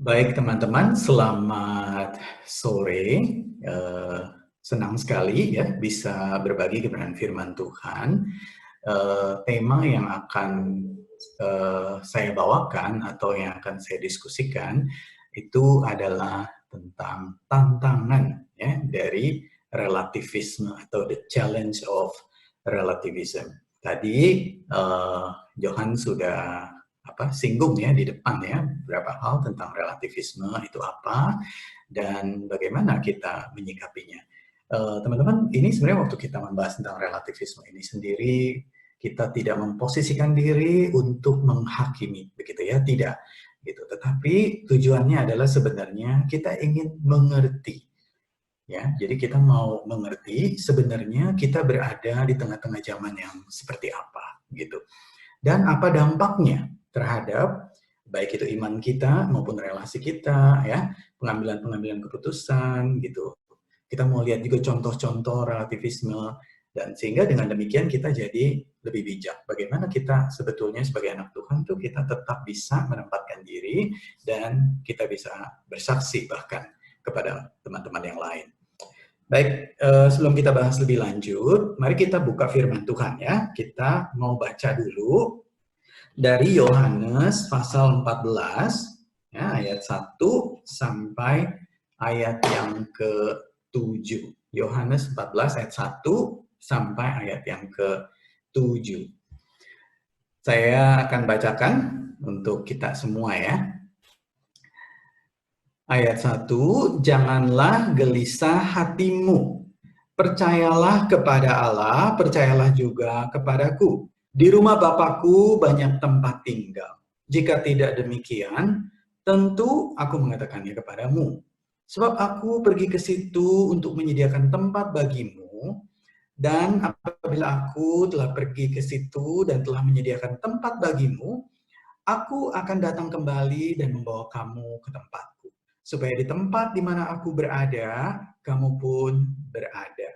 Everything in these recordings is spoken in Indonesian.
Baik teman-teman, selamat sore. Eh, Senang sekali ya bisa berbagi kebenaran firman Tuhan. Tema yang akan saya bawakan atau yang akan saya diskusikan itu adalah tentang tantangan ya dari relativisme atau the challenge of relativism. Tadi Johan sudah singgung ya di depan ya beberapa hal tentang relativisme itu apa dan bagaimana kita menyikapinya. Teman-teman, ini sebenarnya waktu kita membahas tentang relativisme ini sendiri, kita tidak memposisikan diri untuk menghakimi, begitu ya, tidak. Gitu. Tetapi tujuannya adalah sebenarnya kita ingin mengerti. Ya, jadi kita mau mengerti sebenarnya kita berada di tengah-tengah zaman yang seperti apa, gitu. Dan apa dampaknya terhadap baik itu iman kita maupun relasi kita, ya, pengambilan-pengambilan keputusan, gitu. Kita mau lihat juga contoh-contoh relativisme, dan sehingga dengan demikian kita jadi lebih bijak. Bagaimana kita sebetulnya sebagai anak Tuhan tuh kita tetap bisa menempatkan diri dan kita bisa bersaksi bahkan kepada teman-teman yang lain. Baik, sebelum kita bahas lebih lanjut, mari kita buka firman Tuhan ya. Kita mau baca dulu dari Yohanes pasal 14, ya, ayat 1 sampai ayat yang ke-7. Yohanes 14 ayat 1 sampai ayat yang ke-7. Saya akan bacakan untuk kita semua ya. Ayat 1, janganlah gelisah hatimu. Percayalah kepada Allah, percayalah juga kepadaku. Di rumah Bapakku banyak tempat tinggal. Jika tidak demikian, tentu aku mengatakannya kepadamu. Sebab aku pergi ke situ untuk menyediakan tempat bagimu, dan apabila aku telah pergi ke situ dan telah menyediakan tempat bagimu, aku akan datang kembali dan membawa kamu ke tempatku. Supaya di tempat di mana aku berada, kamu pun berada.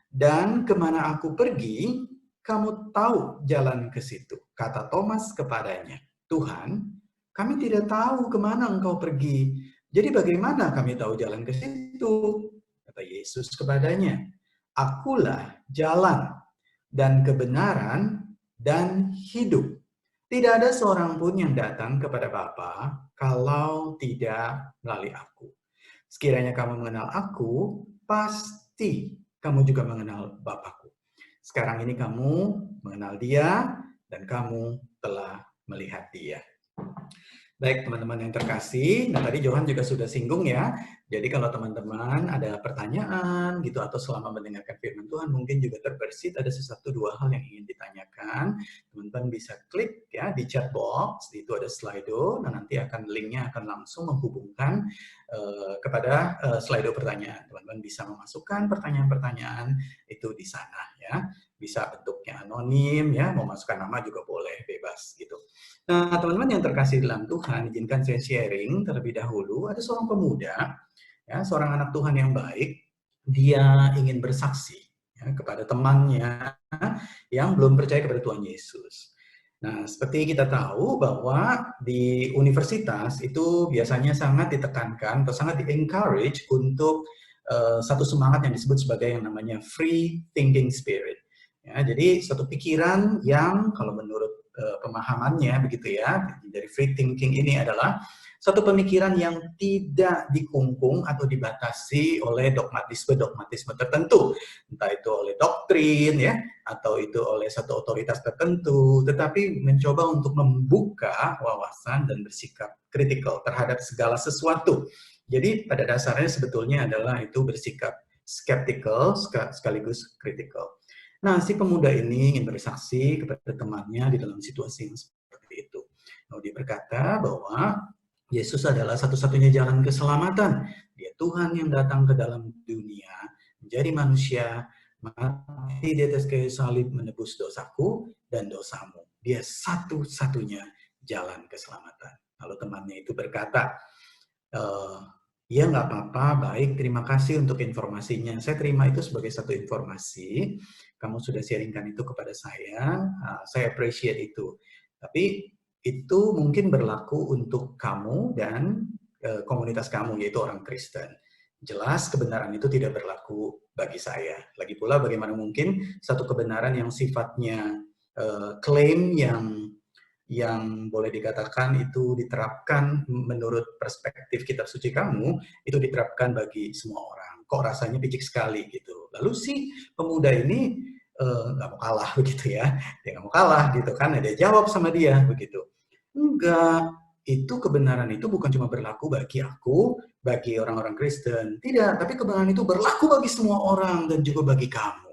Dan kemana aku pergi, kamu tahu jalan ke situ. Kata Thomas kepadanya, Tuhan, kami tidak tahu kemana engkau pergi. Jadi bagaimana kami tahu jalan ke situ? Kata Yesus kepadanya, akulah jalan dan kebenaran dan hidup. Tidak ada seorang pun yang datang kepada Bapa kalau tidak melalui aku. Sekiranya kamu mengenal aku, pasti kamu juga mengenal Bapakku. Sekarang ini kamu mengenal dia dan kamu telah melihat dia. Baik teman-teman yang terkasih, nah tadi Johan juga sudah singgung ya. Jadi kalau teman-teman ada pertanyaan gitu atau selama mendengarkan firman Tuhan mungkin juga terbersit ada sesuatu dua hal yang ingin ditanyakan, teman-teman bisa klik ya di chat box, itu ada Slido, dan nanti akan linknya akan langsung menghubungkan kepada Slido pertanyaan. Teman-teman bisa memasukkan pertanyaan-pertanyaan itu di sana ya. Bisa bentuknya anonim ya, mau masukkan nama juga boleh, bebas gitu. Nah, teman-teman yang terkasih dalam Tuhan, izinkan saya sharing terlebih dahulu. Ada seorang pemuda, ya, seorang anak Tuhan yang baik, dia ingin bersaksi ya, kepada temannya yang belum percaya kepada Tuhan Yesus. Nah, seperti kita tahu bahwa di universitas itu biasanya sangat ditekankan atau sangat di-encourage untuk satu semangat yang disebut sebagai yang namanya free thinking spirit. Ya, jadi satu pikiran yang kalau menurut pemahamannya begitu ya, dari free thinking ini adalah satu pemikiran yang tidak dikungkung atau dibatasi oleh dogmatisme tertentu, entah itu oleh doktrin ya, atau itu oleh satu otoritas tertentu, tetapi mencoba untuk membuka wawasan dan bersikap kritikal terhadap segala sesuatu. Jadi pada dasarnya sebetulnya adalah itu bersikap skeptical sekaligus kritikal. Nah, si pemuda ini ingin bersaksi kepada temannya di dalam situasi yang seperti itu. Lalu dia berkata bahwa Yesus adalah satu-satunya jalan keselamatan. Dia Tuhan yang datang ke dalam dunia, menjadi manusia, mati di atas kayu salib menebus dosaku dan dosamu. Dia satu-satunya jalan keselamatan. Lalu temannya itu berkata, ya nggak apa-apa, baik, terima kasih untuk informasinya. Saya terima itu sebagai satu informasi. Kamu sudah sharingkan itu kepada saya appreciate itu. Tapi itu mungkin berlaku untuk kamu dan komunitas kamu, yaitu orang Kristen. Jelas kebenaran itu tidak berlaku bagi saya. Lagi pula bagaimana mungkin satu kebenaran yang sifatnya klaim yang boleh dikatakan itu diterapkan menurut perspektif kitab suci kamu, itu diterapkan bagi semua orang. Kok rasanya picik sekali gitu. Lalu si pemuda ini nggak mau kalah begitu ya. Dia nggak mau kalah gitu kan. Dia jawab sama dia begitu. Enggak, itu kebenaran itu bukan cuma berlaku bagi aku, bagi orang-orang Kristen. Tidak, tapi kebenaran itu berlaku bagi semua orang dan juga bagi kamu.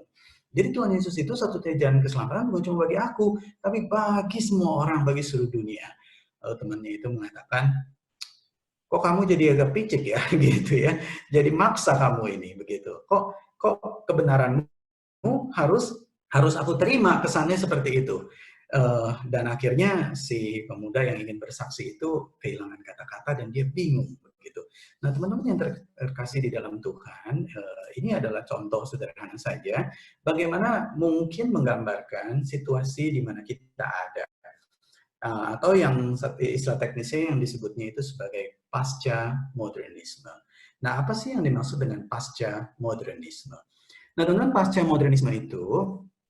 Jadi Tuhan Yesus itu satu-satunya jalan keselamatan bukan cuma bagi aku, tapi bagi semua orang, bagi seluruh dunia. Lalu temannya itu mengatakan, kok kamu jadi agak picik ya, gitu ya. Jadi maksa kamu ini, begitu. Kok kebenaranmu harus aku terima, kesannya seperti itu. Dan akhirnya si pemuda yang ingin bersaksi itu kehilangan kata-kata dan dia bingung begitu. Nah, teman-teman yang terkasih di dalam Tuhan, ini adalah contoh sederhana saja bagaimana mungkin menggambarkan situasi di mana kita ada, atau yang istilah teknisnya yang disebutnya itu sebagai pasca modernisme. Nah, apa sih yang dimaksud dengan pasca modernisme? Nah, dengan pasca modernisme itu,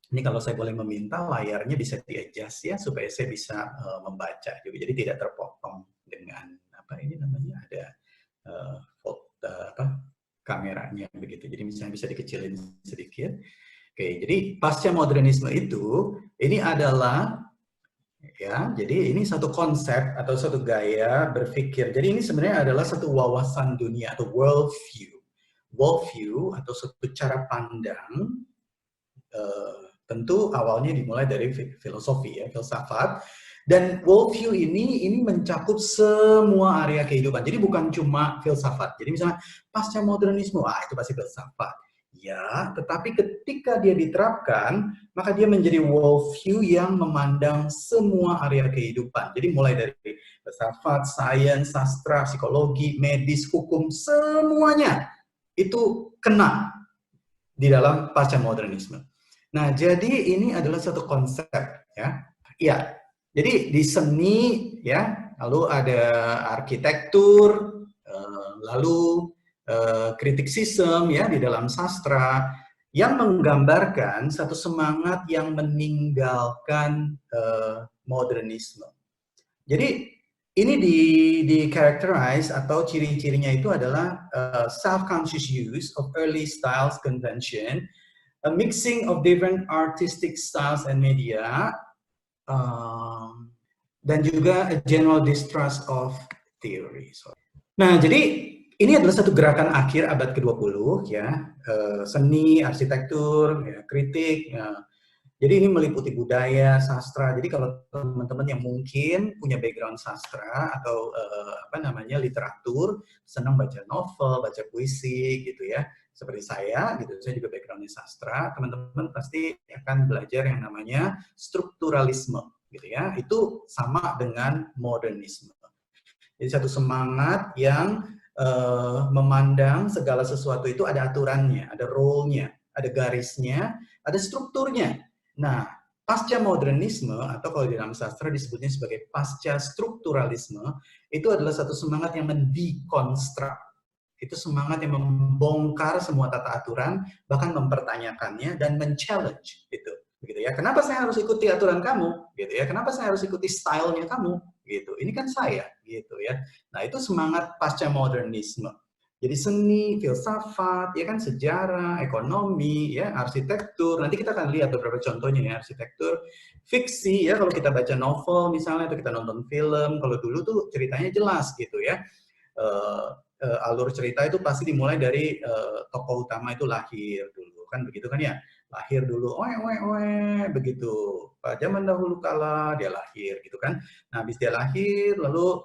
ini kalau saya boleh meminta layarnya bisa di-adjust ya supaya saya bisa membaca juga. Jadi tidak terpotong dengan apa ini namanya ada kameranya begitu. Jadi misalnya bisa dikecilin sedikit. Oke, jadi pasca modernisme itu ini adalah ya, jadi ini satu konsep atau satu gaya berpikir. Jadi ini sebenarnya adalah satu wawasan dunia atau world view. World view atau satu cara pandang tentu awalnya dimulai dari filosofi ya, filsafat. Dan worldview ini mencakup semua area kehidupan. Jadi bukan cuma filsafat. Jadi misalnya pasca modernisme, itu pasti filsafat. Ya, tetapi ketika dia diterapkan, maka dia menjadi worldview yang memandang semua area kehidupan. Jadi mulai dari filsafat, sains, sastra, psikologi, medis, hukum, semuanya itu kena di dalam pasca modernisme. Nah, jadi ini adalah satu konsep ya. Iya. Jadi di seni ya, lalu ada arsitektur, lalu kritisisme ya di dalam sastra yang menggambarkan satu semangat yang meninggalkan modernisme. Jadi ini di-characterize atau ciri-cirinya itu adalah self-conscious use of early styles convention, a mixing of different artistic styles and media, dan juga a general distrust of theory. Nah, jadi ini adalah satu gerakan akhir abad ke-20 ya, seni, arsitektur, ya, kritik. Ya. Jadi ini meliputi budaya, sastra. Jadi kalau teman-teman yang mungkin punya background sastra atau literatur, senang baca novel, baca puisi gitu ya. Seperti saya gitu, saya juga backgroundnya sastra. Teman-teman pasti akan belajar yang namanya strukturalisme gitu ya. Itu sama dengan modernisme. Jadi satu semangat yang memandang segala sesuatu itu ada aturannya, ada role-nya, ada garisnya, ada strukturnya. Nah, pasca modernisme atau kalau di dalam sastra disebutnya sebagai pasca strukturalisme, itu adalah satu semangat yang mendekonstruk. Itu semangat yang membongkar semua tata aturan, bahkan mempertanyakannya dan men-challenge itu. Begitu ya. Kenapa saya harus ikuti aturan kamu? Gitu ya. Kenapa saya harus ikuti stylenya kamu? Gitu. Ini kan saya, gitu ya. Nah, itu semangat pasca modernisme. Jadi seni, filsafat, ya kan, sejarah, ekonomi, ya, arsitektur. Nanti kita akan lihat beberapa contohnya ya, arsitektur, fiksi ya, kalau kita baca novel misalnya atau kita nonton film, kalau dulu tuh ceritanya jelas gitu ya. Alur cerita itu pasti dimulai dari tokoh utama itu lahir dulu, kan begitu kan ya. Lahir dulu, begitu. Zaman dahulu kala dia lahir gitu kan. Nah, habis dia lahir lalu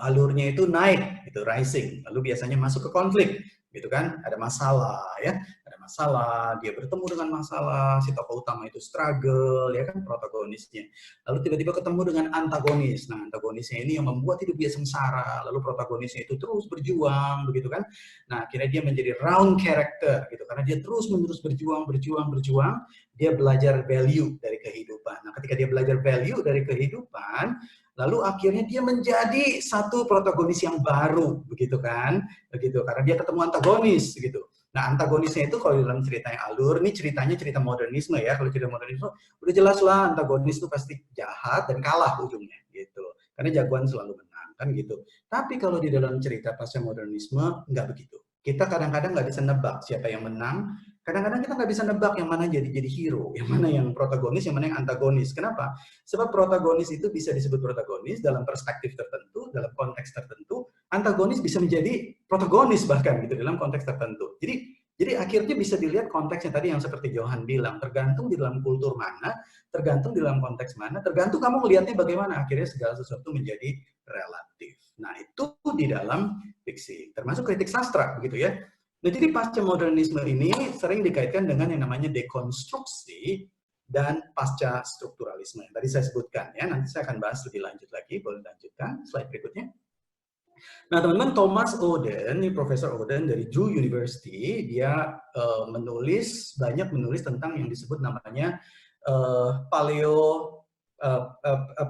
alurnya itu naik, itu rising. Lalu biasanya masuk ke konflik, gitu kan? Ada masalah, ya, ada masalah. Dia bertemu dengan masalah. Si tokoh utama itu struggle, ya kan, protagonisnya. Lalu tiba-tiba ketemu dengan antagonis. Nah, antagonisnya ini yang membuat hidup dia sengsara. Lalu protagonisnya itu terus berjuang, begitu kan? Nah, akhirnya dia menjadi round character, gitu. Karena dia terus-menerus berjuang. Dia belajar value dari kehidupan. Nah, ketika dia belajar value dari kehidupan, lalu akhirnya dia menjadi satu protagonis yang baru, begitu kan? Begitu, karena dia ketemu antagonis, gitu. Nah, antagonisnya itu kalau dalam cerita yang alur, ini ceritanya cerita modernisme ya. Kalau cerita modernisme, udah jelas lah antagonis itu pasti jahat dan kalah ujungnya, gitu. Karena jagoan selalu menang, kan gitu. Tapi kalau di dalam cerita pasca modernisme, nggak begitu. Kita kadang-kadang nggak bisa nebak siapa yang menang, kadang-kadang kita nggak bisa nebak yang mana jadi hero, yang mana yang protagonis, yang mana yang antagonis. Kenapa? Sebab protagonis itu bisa disebut protagonis dalam perspektif tertentu, dalam konteks tertentu, antagonis bisa menjadi protagonis bahkan gitu dalam konteks tertentu. Jadi akhirnya bisa dilihat konteksnya tadi yang seperti Johan bilang, tergantung di dalam kultur mana, tergantung di dalam konteks mana, tergantung kamu melihatnya bagaimana, akhirnya segala sesuatu menjadi relatif. Nah, itu di dalam fiksi, termasuk kritik sastra begitu ya. Nah, jadi pasca modernisme ini sering dikaitkan dengan yang namanya dekonstruksi dan pasca strukturalisme yang tadi saya sebutkan ya. Nanti saya akan bahas lebih lanjut lagi. Boleh lanjutkan slide berikutnya. Nah, teman-teman, Thomas Oden, ini Profesor Oden dari Drew University, dia banyak menulis tentang yang disebut namanya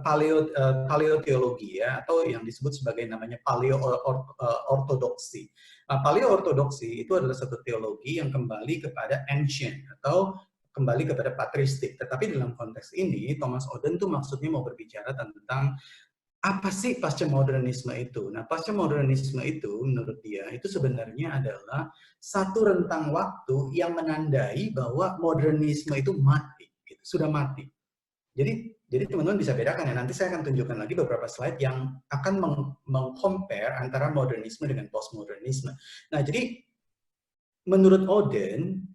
paleoteologi ya, atau yang disebut sebagai namanya paleoortodoksi. Nah, paleoortodoksi itu adalah satu teologi yang kembali kepada ancient atau kembali kepada patristik. Tetapi dalam konteks ini, Thomas Oden tuh maksudnya mau berbicara tentang apa sih pasca modernisme itu? Nah, pasca modernisme itu menurut dia itu sebenarnya adalah satu rentang waktu yang menandai bahwa modernisme itu mati, gitu, sudah mati. Jadi teman-teman bisa bedakan ya. Nanti saya akan tunjukkan lagi beberapa slide yang akan meng-compare antara modernisme dengan postmodernisme. Nah, jadi menurut Oden,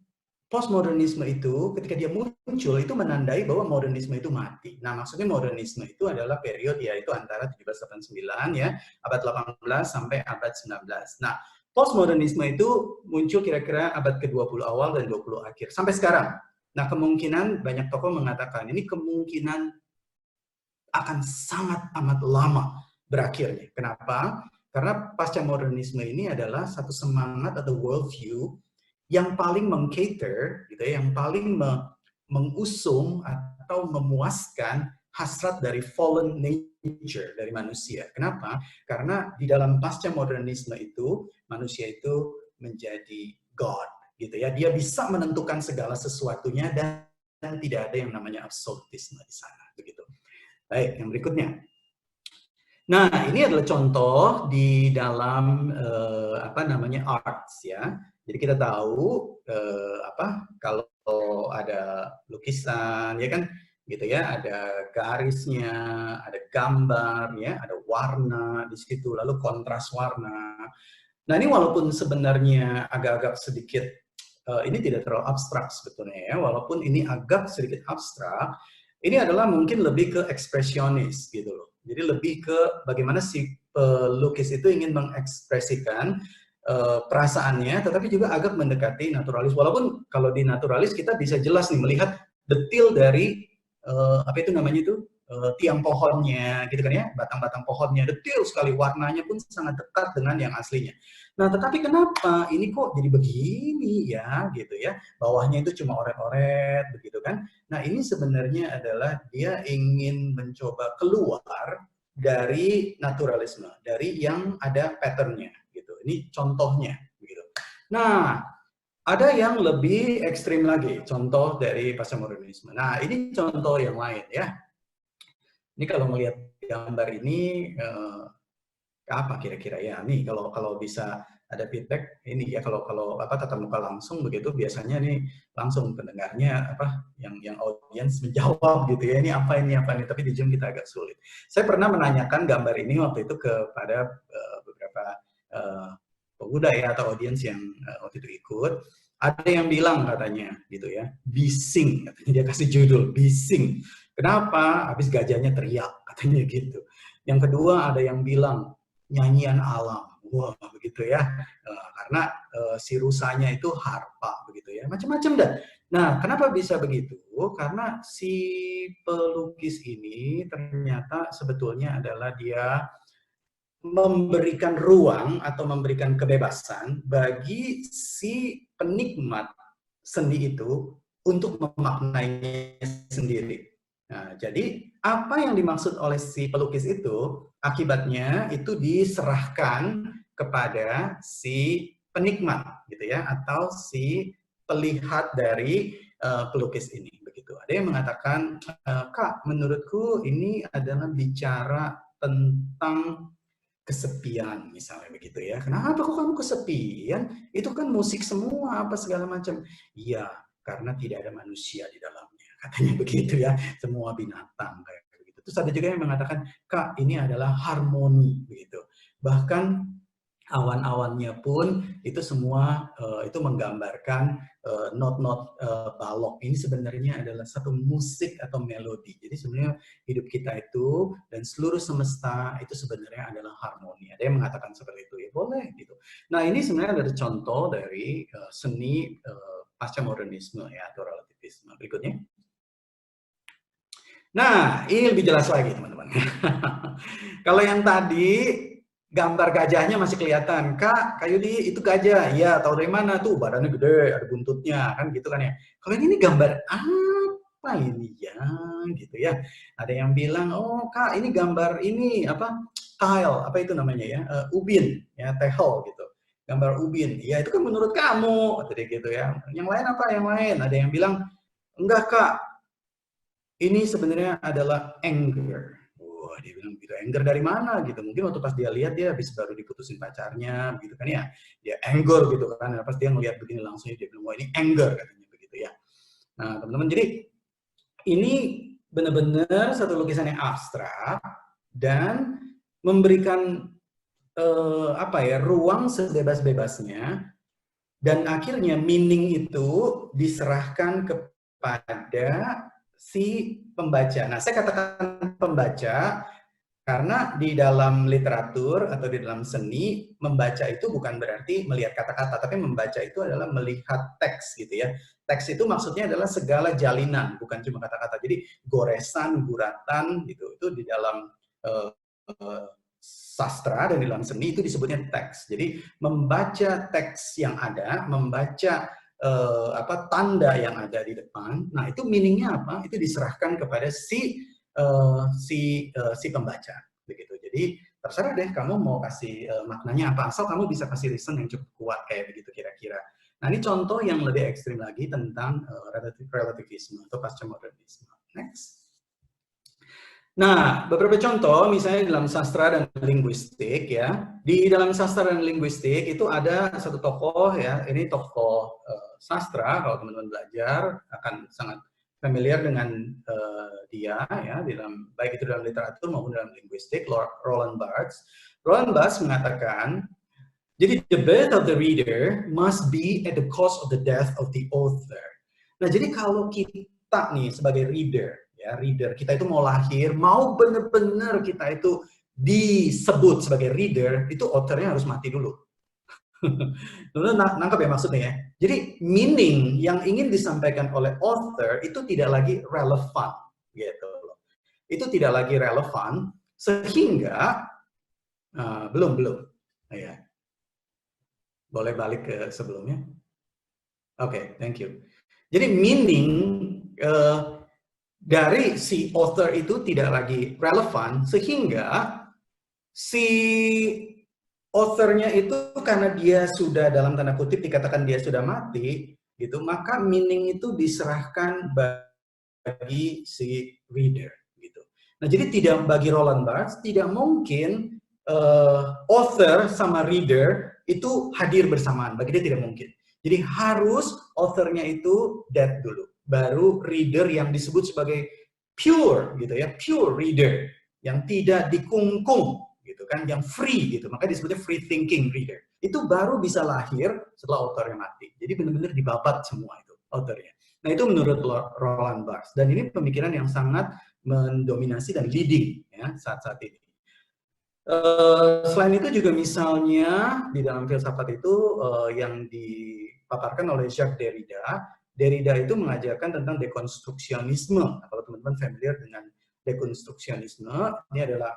postmodernisme itu ketika dia muncul itu menandai bahwa modernisme itu mati. Nah, maksudnya modernisme itu adalah periode yaitu antara 1789 ya, abad 18 sampai abad 19. Nah, postmodernisme itu muncul kira-kira abad ke-20 awal dan 20 akhir sampai sekarang. Nah, kemungkinan banyak tokoh mengatakan ini kemungkinan akan sangat amat lama berakhirnya. Kenapa? Karena pasca modernisme ini adalah satu semangat atau worldview yang paling meng-cater, gitu ya, yang paling mengusung atau memuaskan hasrat dari fallen nature dari manusia. Kenapa? Karena di dalam pasca modernisme itu manusia itu menjadi God, gitu ya. Dia bisa menentukan segala sesuatunya dan tidak ada yang namanya absolutisme di sana, begitu. Baik, yang berikutnya. Nah, ini adalah contoh di dalam apa namanya arts ya. Jadi kita tahu kalau ada lukisan ya kan gitu ya, ada garisnya, ada gambar ya, ada warna di situ, lalu kontras warna. Nah, ini walaupun sebenarnya agak-agak sedikit ini tidak terlalu abstrak sebetulnya ya, walaupun ini agak sedikit abstrak, ini adalah mungkin lebih ke ekspresionis gitu loh. Jadi lebih ke bagaimana si pelukis itu ingin mengekspresikan perasaannya, tetapi juga agak mendekati naturalis. Walaupun kalau di naturalis kita bisa jelas nih melihat detil dari apa itu namanya itu tiang pohonnya, gitu kan ya, batang-batang pohonnya detil sekali, warnanya pun sangat dekat dengan yang aslinya. Nah, tetapi kenapa ini kok jadi begini ya, gitu ya? Bawahnya itu cuma oret-oret, begitu kan? Nah, ini sebenarnya adalah dia ingin mencoba keluar dari naturalisme, dari yang ada patternnya, gitu. Ini contohnya, gitu. Nah, ada yang lebih ekstrim lagi, contoh dari pasca modernisme. Nah, ini contoh yang lain ya. Ini kalau melihat gambar ini apa kira-kira ya? Nih kalau bisa ada feedback ini ya kalau apa tatap muka langsung begitu biasanya nih langsung pendengarnya apa yang audiens menjawab gitu ya, ini apa ini tapi di Zoom kita agak sulit. Saya pernah menanyakan gambar ini waktu itu kepada beberapa pemuda ya atau audiens yang waktu itu ikut, ada yang bilang katanya gitu ya, bising katanya, dia kasih judul bising. Kenapa? Habis gajahnya teriak katanya gitu. Yang kedua ada yang bilang nyanyian alam. Wah, begitu ya. Karena si rusanya itu harpa begitu ya. Macam-macam dah. Nah, kenapa bisa begitu? Karena si pelukis ini ternyata sebetulnya adalah dia memberikan ruang atau memberikan kebebasan bagi si penikmat seni itu untuk memaknainya sendiri. Nah, jadi apa yang dimaksud oleh si pelukis itu, akibatnya itu diserahkan kepada si penikmat, gitu ya, atau si pelihat dari pelukis ini, begitu. Ada yang mengatakan, Kak, menurutku ini adalah bicara tentang kesepian, misalnya begitu ya. Kenapa kok kamu kesepian? Itu kan musik semua, apa segala macam. Iya, karena tidak ada manusia di dalamnya, katanya begitu ya. Semua binatang kayak begitu. Terus ada juga yang mengatakan, Kak, ini adalah harmoni, begitu. Bahkan awan-awannya pun itu semua itu menggambarkan not balok. Ini sebenarnya adalah satu musik atau melodi. Jadi sebenarnya hidup kita itu dan seluruh semesta itu sebenarnya adalah harmoni. Ada yang mengatakan seperti itu, ya boleh gitu. Nah, ini sebenarnya ada contoh dari seni pasca modernisme ya, atau relativisme. Berikutnya. Nah, ini lebih jelas lagi teman-teman. Kalau yang tadi gambar gajahnya masih kelihatan, Kak, Kayudi itu gajah, iya, tahu dari mana tuh, badannya gede, ada buntutnya, kan gitu kan ya. Kalau ini gambar apa ini ya, gitu ya. Ada yang bilang, oh Kak, ini gambar ini apa, tile, apa itu namanya ya, ubin, ya, tehel gitu. Gambar ubin, ya itu kan menurut kamu, tadi gitu ya. Yang lain apa? Yang lain, ada yang bilang, enggak Kak, ini sebenarnya adalah anger. Wah, dia bilang gitu, anger dari mana gitu. Mungkin waktu pas dia lihat, dia habis baru diputusin pacarnya gitu kan ya. Dia anger gitu kan. Pas dia ngelihat begini langsung dia bilang, wah ini anger katanya begitu ya. Nah, teman-teman, jadi ini benar-benar satu lukisan yang abstrak dan memberikan apa ya, ruang sebebas-bebasnya, dan akhirnya meaning itu diserahkan kepada si pembaca. Nah, saya katakan pembaca karena di dalam literatur atau di dalam seni, membaca itu bukan berarti melihat kata-kata, tapi membaca itu adalah melihat teks gitu ya. Teks itu maksudnya adalah segala jalinan, bukan cuma kata-kata. Jadi goresan, guratan gitu, itu di dalam sastra dan di dalam seni itu disebutnya teks. Jadi membaca teks yang ada, membaca apa tanda yang ada di depan. Nah, itu meaningnya apa? Itu diserahkan kepada si pembaca, begitu. Jadi terserah deh kamu mau kasih maknanya apa, asal kamu bisa kasih reason yang cukup kuat kayak begitu kira-kira. Nah, ini contoh yang lebih ekstrim lagi tentang relativisme atau pasca modernisme. Next. Nah, beberapa contoh misalnya dalam sastra dan linguistik ya. Di dalam sastra dan linguistik itu ada satu tokoh ya, ini tokoh sastra, kalau teman-teman belajar akan sangat familiar dengan dia ya, di dalam baik itu dalam literatur maupun dalam linguistik, Roland Barthes. Roland Barthes mengatakan, jadi the birth of the reader must be at the cost of the death of the author. Nah, jadi kalau kita nih sebagai reader, ya reader, kita itu mau lahir, mau benar-benar kita itu disebut sebagai reader, itu authornya harus mati dulu. Teman-teman nangkap ya maksudnya ya. Jadi meaning yang ingin disampaikan oleh author itu tidak lagi relevan, gitu loh. Itu tidak lagi relevan sehingga belum ya. Boleh balik ke sebelumnya. Oke, thank you. Jadi meaning dari si author itu tidak lagi relevan sehingga si authornya itu karena dia sudah dalam tanda kutip dikatakan dia sudah mati gitu, maka meaning itu diserahkan bagi si reader gitu. Nah, jadi tidak, bagi Roland Barthes tidak mungkin author sama reader itu hadir bersamaan, bagi dia tidak mungkin. Jadi harus authornya itu dead dulu, baru reader yang disebut sebagai pure gitu ya, pure reader yang tidak dikungkung gitu kan, yang free gitu, maka disebutnya free thinking reader. Itu baru bisa lahir setelah authornya mati. Jadi benar-benar dibabat semua itu authornya. Nah, itu menurut Roland Barthes, dan ini pemikiran yang sangat mendominasi dan leading ya saat-saat ini. Selain itu juga misalnya di dalam filsafat itu yang dipaparkan oleh Jacques Derrida. Derrida itu mengajarkan tentang dekonstruksionisme. Kalau teman-teman familiar dengan dekonstruksionisme, ini adalah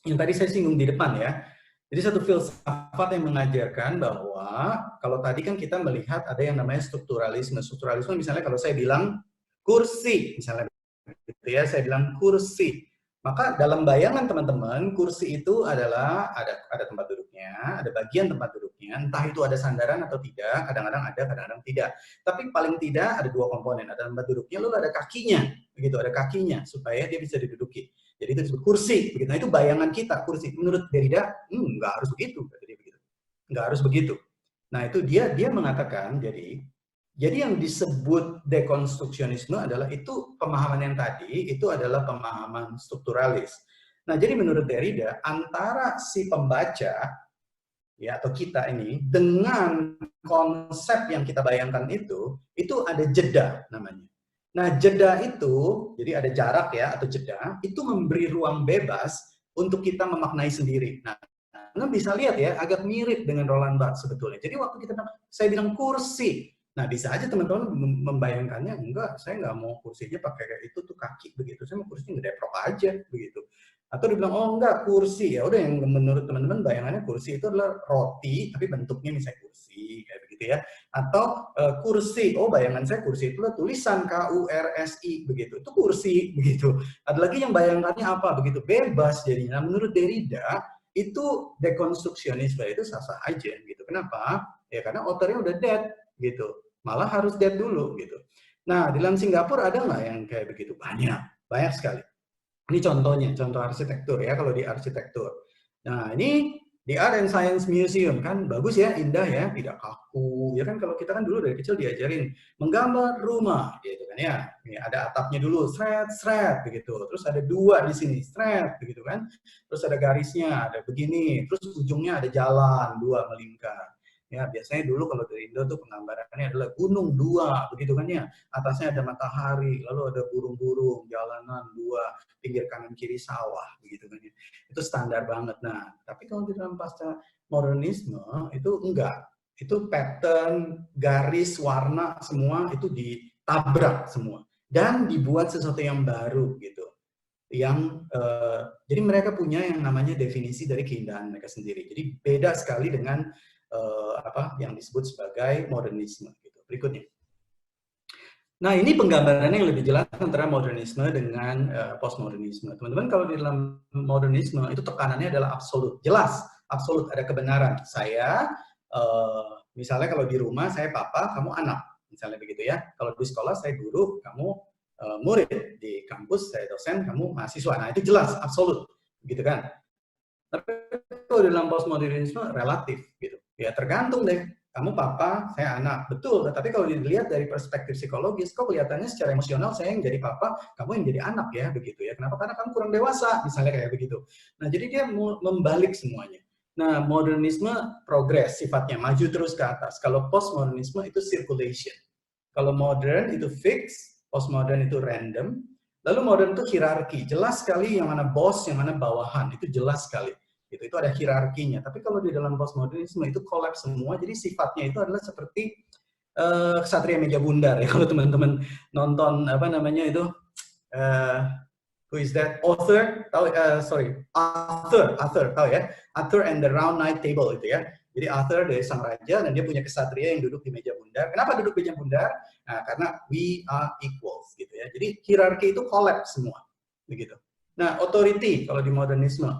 yang tadi saya singgung di depan ya. Jadi satu filsafat yang mengajarkan bahwa kalau tadi kan kita melihat ada yang namanya strukturalisme. Strukturalisme misalnya kalau saya bilang kursi, misalnya gitu ya, saya bilang kursi. Maka dalam bayangan teman-teman, kursi itu adalah ada tempat duduknya, ada bagian tempat duduknya, entah itu ada sandaran atau tidak, kadang-kadang ada, kadang-kadang tidak. Tapi paling tidak ada dua komponen, ada tempat duduknya, lalu ada kakinya, begitu, ada kakinya supaya dia bisa diduduki. Jadi itu disebut kursi, begitu. Nah itu bayangan kita kursi. Menurut Derrida, nggak harus begitu, nggak harus begitu. Nah itu dia mengatakan jadi yang disebut dekonstruksionisme adalah itu pemahaman yang tadi, itu adalah pemahaman strukturalis. Nah, jadi menurut Derrida, antara si pembaca, ya atau kita ini, dengan konsep yang kita bayangkan itu ada jeda namanya. Nah, jeda itu, jadi ada jarak ya, atau jeda, itu memberi ruang bebas untuk kita memaknai sendiri. Nah, Anda bisa lihat ya, agak mirip dengan Roland Barthes sebetulnya. Jadi waktu saya bilang kursi, nah bisa aja teman-teman membayangkannya, enggak, saya nggak mau kursinya pakai kayak itu tuh kaki begitu, saya mau kursinya ngedeprok aja begitu. Atau dibilang, oh enggak, kursi, ya udah yang menurut teman-teman bayangannya kursi itu adalah roti, tapi bentuknya misalnya kursi, kayak begitu ya. Atau kursi, oh bayangan saya kursi itu adalah tulisan KURSI, begitu, itu kursi, begitu. Ada lagi yang bayangannya apa, begitu, bebas jadinya. Nah, menurut Derrida, itu dekonstruksionisme itu sah-sah aja, gitu. Kenapa? Ya karena authornya udah dead, gitu. Malah harus dead dulu, gitu. Nah, di dalam Singapura ada nggak yang kayak begitu? Banyak sekali. Ini contohnya, contoh arsitektur ya, kalau di arsitektur. Nah, ini di Art and Science Museum kan bagus ya, indah ya, tidak kaku. Ya kan kalau kita kan dulu dari kecil diajarin menggambar rumah gitu kan ya. Ini ada atapnya dulu, seret begitu. Terus ada dua di sini, seret begitu kan. Terus ada garisnya, ada begini. Terus ujungnya ada jalan dua melingkar. Ya, biasanya dulu kalau dari Indo tuh penggambarannya adalah gunung dua, begitu kan ya. Atasnya ada matahari, lalu ada burung-burung, jalanan dua, pinggir kanan kiri sawah, begitu kan ya. Itu standar banget. Nah, tapi kalau di dalam pasca modernisme itu enggak. Itu pattern, garis, warna semua itu ditabrak semua dan dibuat sesuatu yang baru gitu. Jadi mereka punya yang namanya definisi dari keindahan mereka sendiri. Jadi beda sekali dengan yang disebut sebagai modernisme gitu. Berikutnya. Nah, ini penggambarannya yang lebih jelas antara modernisme dengan postmodernisme. Teman-teman, kalau di dalam modernisme itu tekanannya adalah absolut. Jelas, absolut ada kebenaran. Saya misalnya kalau di rumah saya papa, kamu anak. Misalnya begitu ya. Kalau di sekolah saya guru, kamu murid. Di kampus saya dosen, kamu mahasiswa. Nah, itu jelas, absolut. Gitu kan. Tapi kalau di dalam postmodernisme relatif gitu. Ya tergantung deh, kamu papa, saya anak. Betul, tapi kalau dilihat dari perspektif psikologis, kok kelihatannya secara emosional saya yang jadi papa, kamu yang jadi anak ya, begitu ya. Kenapa? Karena kamu kurang dewasa, misalnya kayak begitu. Nah, jadi dia membalik semuanya. Nah, modernisme progres sifatnya, maju terus ke atas. Kalau postmodernisme itu circulation. Kalau modern itu fix, postmodern itu random. Lalu modern itu hierarki, jelas sekali yang mana bos, yang mana bawahan, itu jelas sekali. Itu ada hierarkinya. Tapi kalau di dalam postmodernisme itu collapse semua, jadi sifatnya itu adalah seperti Ksatria Meja Bundar ya. Kalau teman-teman nonton apa namanya itu, who is that? Arthur, tahu ya? Arthur and the Round Night Table itu ya. Jadi Arthur dari sang raja dan dia punya kesatria yang duduk di meja bundar. Kenapa duduk di meja bundar? Nah, karena we are equals gitu ya. Jadi hierarki itu collapse semua, begitu. Nah, authority kalau di modernisme.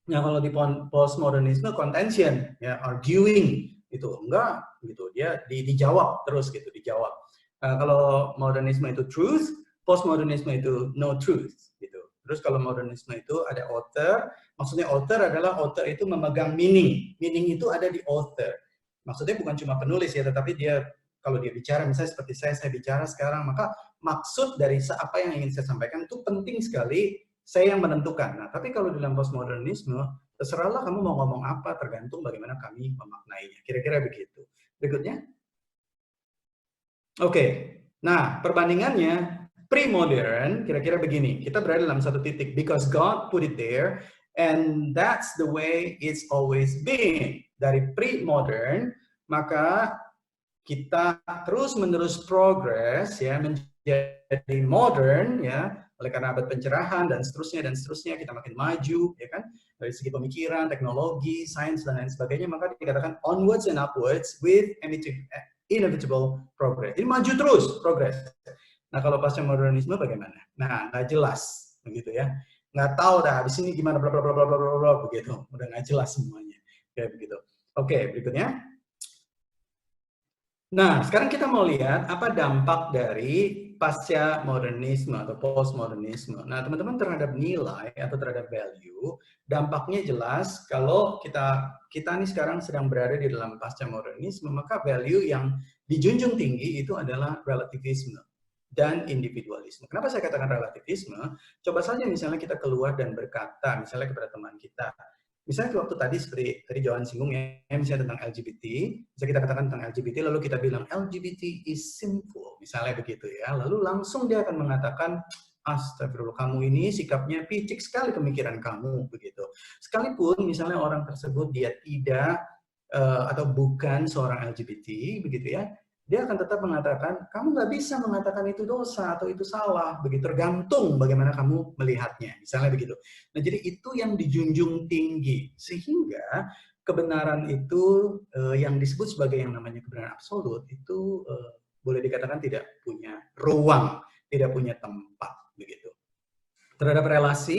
Nah, kalau di postmodernisme contention, ya arguing itu enggak gitu, dia dijawab terus gitu, dijawab. Kalau modernisme itu truth, postmodernisme itu no truth gitu. Terus kalau modernisme itu ada author, maksudnya author adalah author itu memegang meaning. Meaning itu ada di author. Maksudnya bukan cuma penulis ya, tetapi dia kalau dia bicara, misalnya seperti saya bicara sekarang, maka maksud dari apa yang ingin saya sampaikan itu penting sekali. Saya yang menentukan. Nah, tapi kalau dalam postmodernisme, terserahlah kamu mau ngomong apa, tergantung bagaimana kami memaknainya. Kira-kira begitu. Berikutnya. Oke. Nah, perbandingannya pre-modern kira-kira begini. Kita berada dalam satu titik because God put it there and that's the way it's always been. Dari pre-modern, maka kita terus-menerus progress ya menjadi modern ya. Oleh karena abad pencerahan dan seterusnya kita makin maju ya kan dari segi pemikiran, teknologi, sains dan lain sebagainya, maka dikatakan onwards and upwards with inevitable progress. Ini maju terus progress. Nah, kalau pasca modernisme bagaimana? Nah, nggak jelas, begitu ya. Nggak tahu dah, habis ini gimana, bla bla bla bla bla bla bla, begitu. Udah nggak jelas semuanya. Kayak begitu. Oke, berikutnya. Nah, sekarang kita mau lihat apa dampak dari pasca modernisme atau postmodernisme. Nah, teman-teman terhadap nilai atau terhadap value, dampaknya jelas kalau kita nih sekarang sedang berada di dalam pasca modernisme, maka value yang dijunjung tinggi itu adalah relativisme dan individualisme. Kenapa saya katakan relativisme? Coba saja misalnya kita keluar dan berkata, misalnya kepada teman kita, misalnya waktu tadi seperti tadi Johan singgung ya, misalnya tentang LGBT, bisa kita katakan tentang LGBT, lalu kita bilang LGBT is sinful, misalnya begitu ya, lalu langsung dia akan mengatakan, astagfirullah, kamu ini sikapnya picik sekali pemikiran kamu, begitu. Sekalipun misalnya orang tersebut dia tidak atau bukan seorang LGBT, begitu ya, dia akan tetap mengatakan, kamu nggak bisa mengatakan itu dosa atau itu salah, begitu tergantung bagaimana kamu melihatnya, misalnya begitu. Nah, jadi itu yang dijunjung tinggi, sehingga kebenaran itu yang disebut sebagai yang namanya kebenaran absolut itu boleh dikatakan tidak punya ruang, tidak punya tempat, begitu. Terhadap relasi,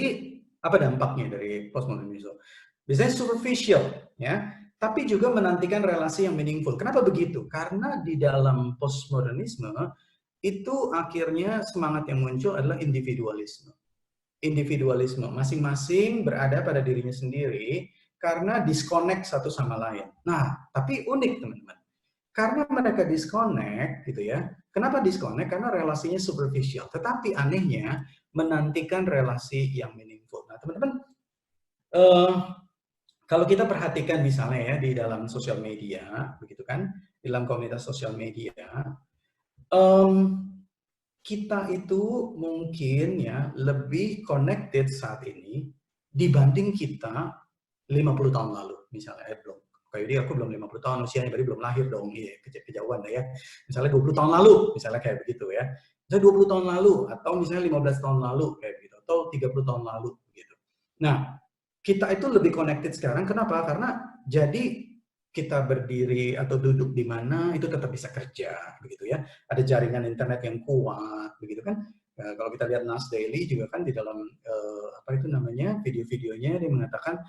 apa dampaknya dari postmodernisme? Biasanya superficial, ya, tapi juga menantikan relasi yang meaningful. Kenapa begitu? Karena di dalam postmodernisme itu akhirnya semangat yang muncul adalah individualisme. Individualisme, masing-masing berada pada dirinya sendiri karena disconnect satu sama lain. Nah, tapi unik teman-teman. Karena mereka disconnect, gitu ya. Kenapa disconnect? Karena relasinya superficial. Tetapi anehnya menantikan relasi yang meaningful. Nah, teman-teman, kalau kita perhatikan misalnya ya di dalam sosial media, begitu kan, di dalam komunitas sosial media, kita itu mungkin ya lebih connected saat ini dibanding kita 50 tahun lalu, misalnya belum. Kayak dia aku belum 50 tahun usianya, berarti belum lahir dong, iya kejauhan lah ya. Misalnya 20 tahun lalu, misalnya kayak begitu ya. Misalnya 20 tahun lalu, atau misalnya 15 tahun lalu, kayak begitu. Atau 30 tahun lalu, gitu. Nah, kita itu lebih connected sekarang, kenapa? Karena jadi kita berdiri atau duduk di mana, itu tetap bisa kerja, begitu ya. Ada jaringan internet yang kuat, begitu kan. Kalau kita lihat Nas Daily juga kan di dalam apa itu namanya video-videonya dia mengatakan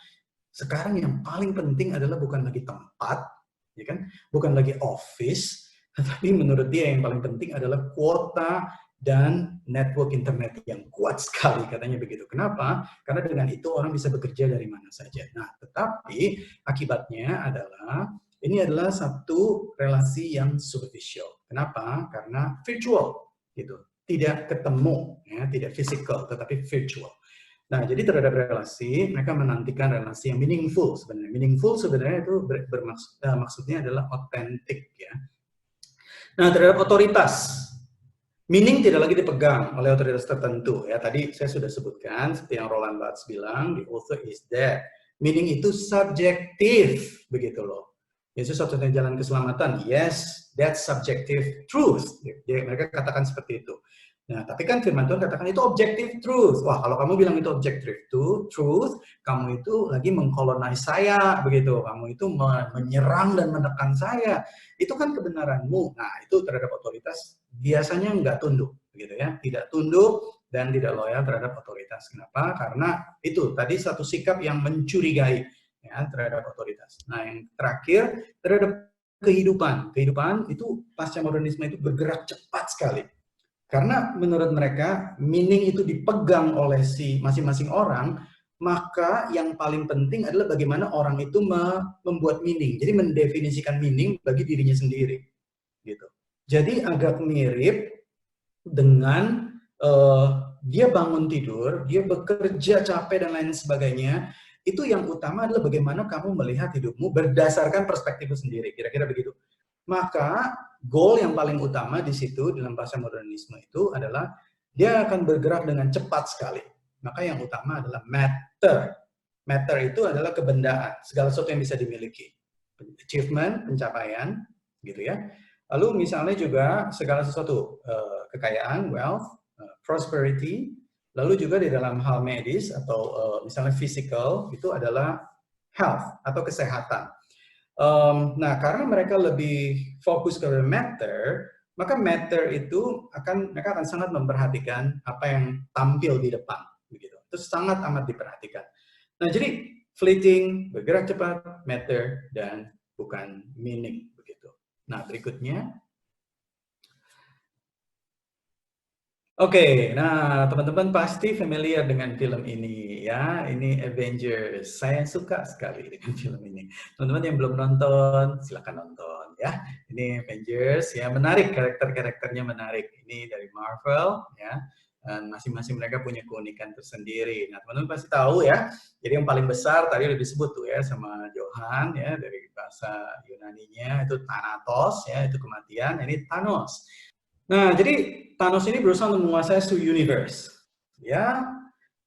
sekarang yang paling penting adalah bukan lagi tempat, ya kan? Bukan lagi office, tetapi menurut dia yang paling penting adalah kuota dan network internet yang kuat sekali, katanya begitu. Kenapa? Karena dengan itu orang bisa bekerja dari mana saja. Nah, tetapi akibatnya adalah ini adalah satu relasi yang superficial. Kenapa? Karena virtual, gitu. Tidak ketemu, ya, tidak physical, tetapi virtual. Nah, jadi terhadap relasi, mereka menantikan relasi yang meaningful sebenarnya. Meaningful sebenarnya itu maksudnya adalah authentic ya. Nah, terhadap otoritas, meaning tidak lagi dipegang oleh otoritas tertentu ya. Tadi saya sudah sebutkan seperti yang Roland Barthes bilang, the author is dead. Meaning itu subjektif, begitu loh. Yesus satu-satunya jalan keselamatan. Yes, that's subjective truth. Jadi mereka katakan seperti itu. Nah, tapi kan firman Tuhan katakan itu objective truth. Wah, kalau kamu bilang itu objective truth, kamu itu lagi mengkolonize saya, begitu. Kamu itu menyerang dan menekan saya. Itu kan kebenaranmu. Nah, itu terhadap otoritas biasanya nggak tunduk, begitu ya. Tidak tunduk dan tidak loyal terhadap otoritas. Kenapa? Karena itu tadi satu sikap yang mencurigai ya, terhadap otoritas. Nah, yang terakhir terhadap kehidupan. Kehidupan itu pasca modernisme itu bergerak cepat sekali. Karena menurut mereka meaning itu dipegang oleh si masing-masing orang, maka yang paling penting adalah bagaimana orang itu membuat meaning. Jadi mendefinisikan meaning bagi dirinya sendiri, gitu. Jadi agak mirip dengan dia bangun tidur, dia bekerja capek dan lain sebagainya. Itu yang utama adalah bagaimana kamu melihat hidupmu berdasarkan perspektifmu sendiri. Kira-kira begitu. Maka goal yang paling utama di situ dalam bahasa modernisme itu adalah dia akan bergerak dengan cepat sekali. Maka yang utama adalah matter. Matter itu adalah kebendaan, segala sesuatu yang bisa dimiliki. Achievement, pencapaian, gitu ya. Lalu misalnya juga segala sesuatu, kekayaan, wealth, prosperity, lalu juga di dalam hal medis atau misalnya physical, itu adalah health atau kesehatan. Nah, karena mereka lebih fokus ke matter, maka matter itu mereka akan sangat memperhatikan apa yang tampil di depan, begitu. Itu sangat amat diperhatikan. Nah, jadi fleeting, bergerak cepat, matter, dan bukan meaning, begitu. Nah, berikutnya. Oke, nah teman-teman pasti familiar dengan film ini ya. Ini Avengers. Saya suka sekali dengan film ini. Teman-teman yang belum nonton, silakan nonton ya. Ini Avengers ya, menarik, karakter-karakternya menarik. Ini dari Marvel ya. Dan masing-masing mereka punya keunikan tersendiri. Nah, teman-teman pasti tahu ya. Jadi yang paling besar tadi udah disebut tuh ya sama Johan ya, dari bahasa Yunaninya itu Thanatos ya, itu kematian. Ini Thanos. Nah, jadi Thanos ini berusaha untuk menguasai seluruh universe. Ya,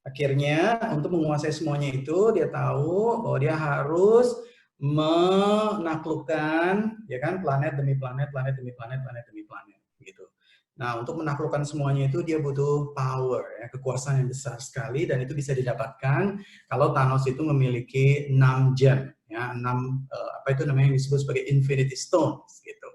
akhirnya untuk menguasai semuanya itu dia tahu bahwa dia harus menaklukkan ya kan planet demi planet, planet demi planet, planet demi planet gitu. Nah, untuk menaklukkan semuanya itu dia butuh power ya, kekuasaan yang besar sekali dan itu bisa didapatkan kalau Thanos itu memiliki 6 gem ya, 6 apa itu namanya yang disebut sebagai Infinity Stones gitu.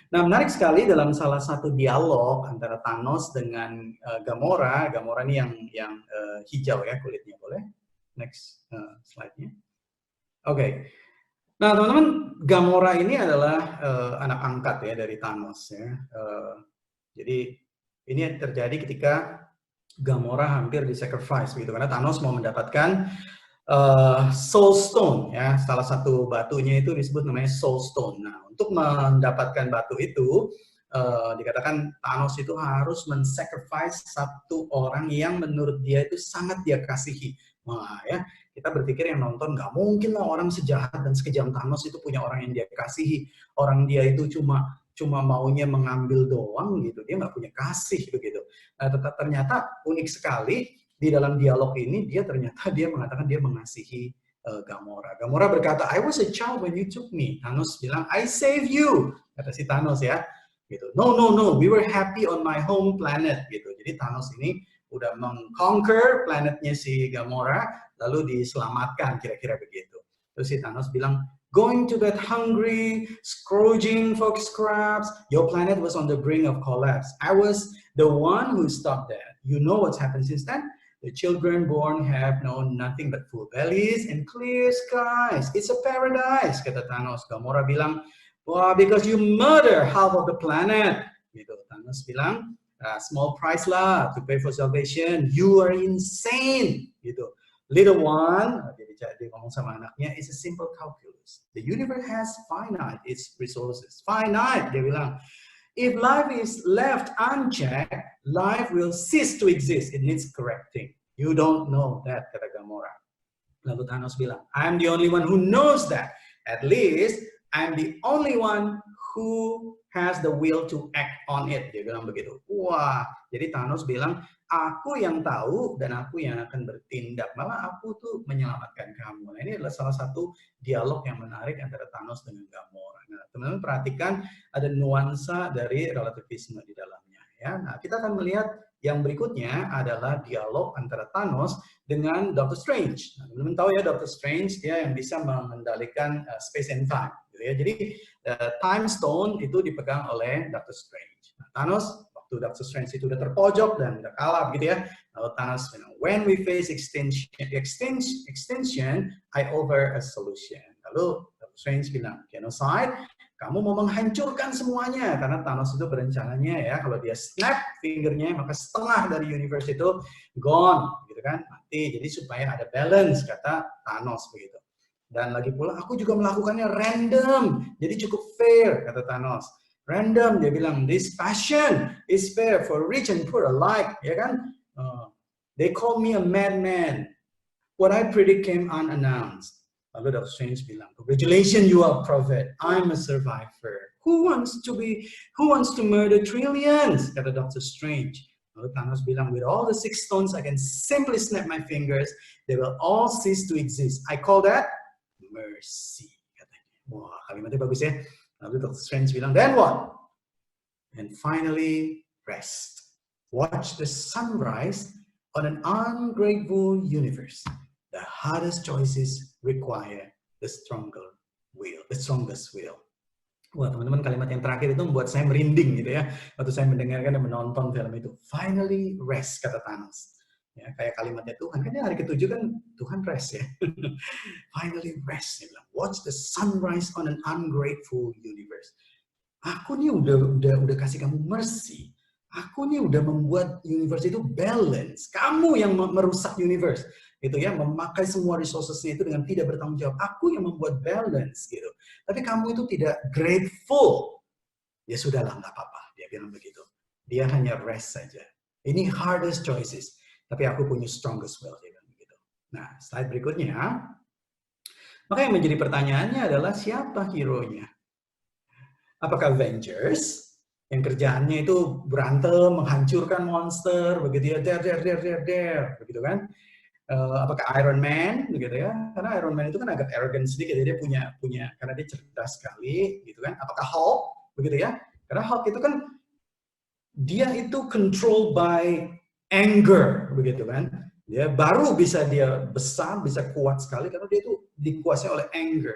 Nah, menarik sekali dalam salah satu dialog antara Thanos dengan Gamora. Gamora ini yang hijau ya kulitnya, boleh? Next slide-nya. Oke. Nah, teman-teman, Gamora ini adalah anak angkat ya dari Thanos ya. Jadi ini terjadi ketika Gamora hampir di-sacrifice gitu karena Thanos mau mendapatkan Soul Stone ya, salah satu batunya itu disebut namanya Soul Stone. Nah, untuk mendapatkan batu itu dikatakan Thanos itu harus men-sacrifice satu orang yang menurut dia itu sangat dia kasihi. Wah ya, kita berpikir yang nonton nggak mungkin lah orang sejahat dan sekejam Thanos itu punya orang yang dia kasihi. Orang dia itu cuma maunya mengambil doang gitu, dia nggak punya kasih begitu. Nah, ternyata unik sekali di dalam dialog ini dia mengatakan dia mengasihi Gamora. Gamora berkata, I was a child when you took me. Thanos bilang, I save you. Kata si Thanos ya. Gitu. No, we were happy on my home planet. Gitu. Jadi Thanos ini udah mengconquer planetnya si Gamora, lalu diselamatkan kira-kira begitu. Terus si Thanos bilang, going to bed hungry, scrounging for scraps, your planet was on the brink of collapse. I was the one who stopped that. You know what's happened since then? The children born have known nothing but full bellies and clear skies. It's a paradise, kata Thanos. Gamora bilang, wah, because you murder half of the planet. Gitu. Thanos bilang, small price lah to pay for salvation. You are insane. Gitu. Little one, dia ngomong sama anaknya, it's a simple calculus. The universe has finite its resources. Finite, dia bilang. If life is left unchecked, life will cease to exist. It needs correcting. You don't know that, kata Gamora. Lalu Thanos bilang, I'm the only one who knows that. At least, I'm the only one who has the will to act on it. Dia bilang begitu. Wah, jadi Thanos bilang, aku yang tahu dan aku yang akan bertindak. Malah aku tuh menyelamatkan kamu. Nah, ini adalah salah satu dialog yang menarik antara Thanos dengan Gamora. Nah, teman-teman perhatikan ada nuansa dari relativisme di dalamnya. Ya, nah kita akan melihat yang berikutnya adalah dialog antara Thanos dengan Doctor Strange. Nah, teman-teman tahu ya Doctor Strange dia yang bisa mengendalikan space and time. Gitu ya. Jadi Time Stone itu dipegang oleh Doctor Strange. Nah, Thanos waktu Doctor Strange itu udah terpojok dan udah kalah gitu ya. Lalu Thanos bilang, when we face extinction, I offer a solution. Lalu Doctor Strange bilang, genocide, kamu mau menghancurkan semuanya karena Thanos itu berencananya ya kalau dia snap fingernya maka setengah dari universe itu gone gitu kan, mati. Jadi supaya ada balance kata Thanos begitu. Dan lagi pula aku juga melakukannya random, jadi cukup fair kata Thanos. Random, dia bilang, this passion is fair for rich and poor alike, ya kan? They call me a madman. What I predict came unannounced. Lalu Doctor Strange bilang, congratulations, you are a prophet. I'm a survivor. Who wants to murder trillions? Kata Doctor Strange. Lalu Thanos bilang, with all the 6 stones, I can simply snap my fingers. They will all cease to exist. I call that mercy. Katanya. Wah, kalimatnya bagus ya. Lalu Doctor Strange bilang, then what? And finally, rest. Watch the sunrise on an ungrateful universe. The hardest choices require the strongest will. Wah, teman-teman, kalimat yang terakhir itu membuat saya merinding gitu ya. Waktu saya mendengarkan dan menonton film itu. Finally rest, kata Thanos. Ya, kayak kalimatnya Tuhan. Kan hari ketujuh kan Tuhan rest ya. Finally rest. Dia bilang, watch the sunrise on an ungrateful universe. Aku nih udah kasih kamu mercy. Aku nih udah membuat universe itu balance. Kamu yang merusak universe, gitu ya, memakai semua resources-nya itu dengan tidak bertanggung jawab. Aku yang membuat balance, gitu. Tapi kamu itu tidak grateful. Ya sudahlah, nggak apa-apa. Dia bilang begitu. Dia hanya rest saja. Ini hardest choices. Tapi aku punya strongest will. Dia bilang begitu. Nah, slide berikutnya. Maka yang menjadi pertanyaannya adalah siapa hero-nya? Apakah Avengers yang kerjaannya itu berantem, menghancurkan monster, begitu ya, begitu kan? Apakah Iron Man, begitu ya? Karena Iron Man itu kan agak arrogant sedikit, jadi dia punya karena dia cerdas sekali, gitu kan? Apakah Hulk, begitu ya? Karena Hulk itu kan dia itu control by anger, begitu kan? Dia baru bisa dia besar, bisa kuat sekali karena dia itu dikuasai oleh anger.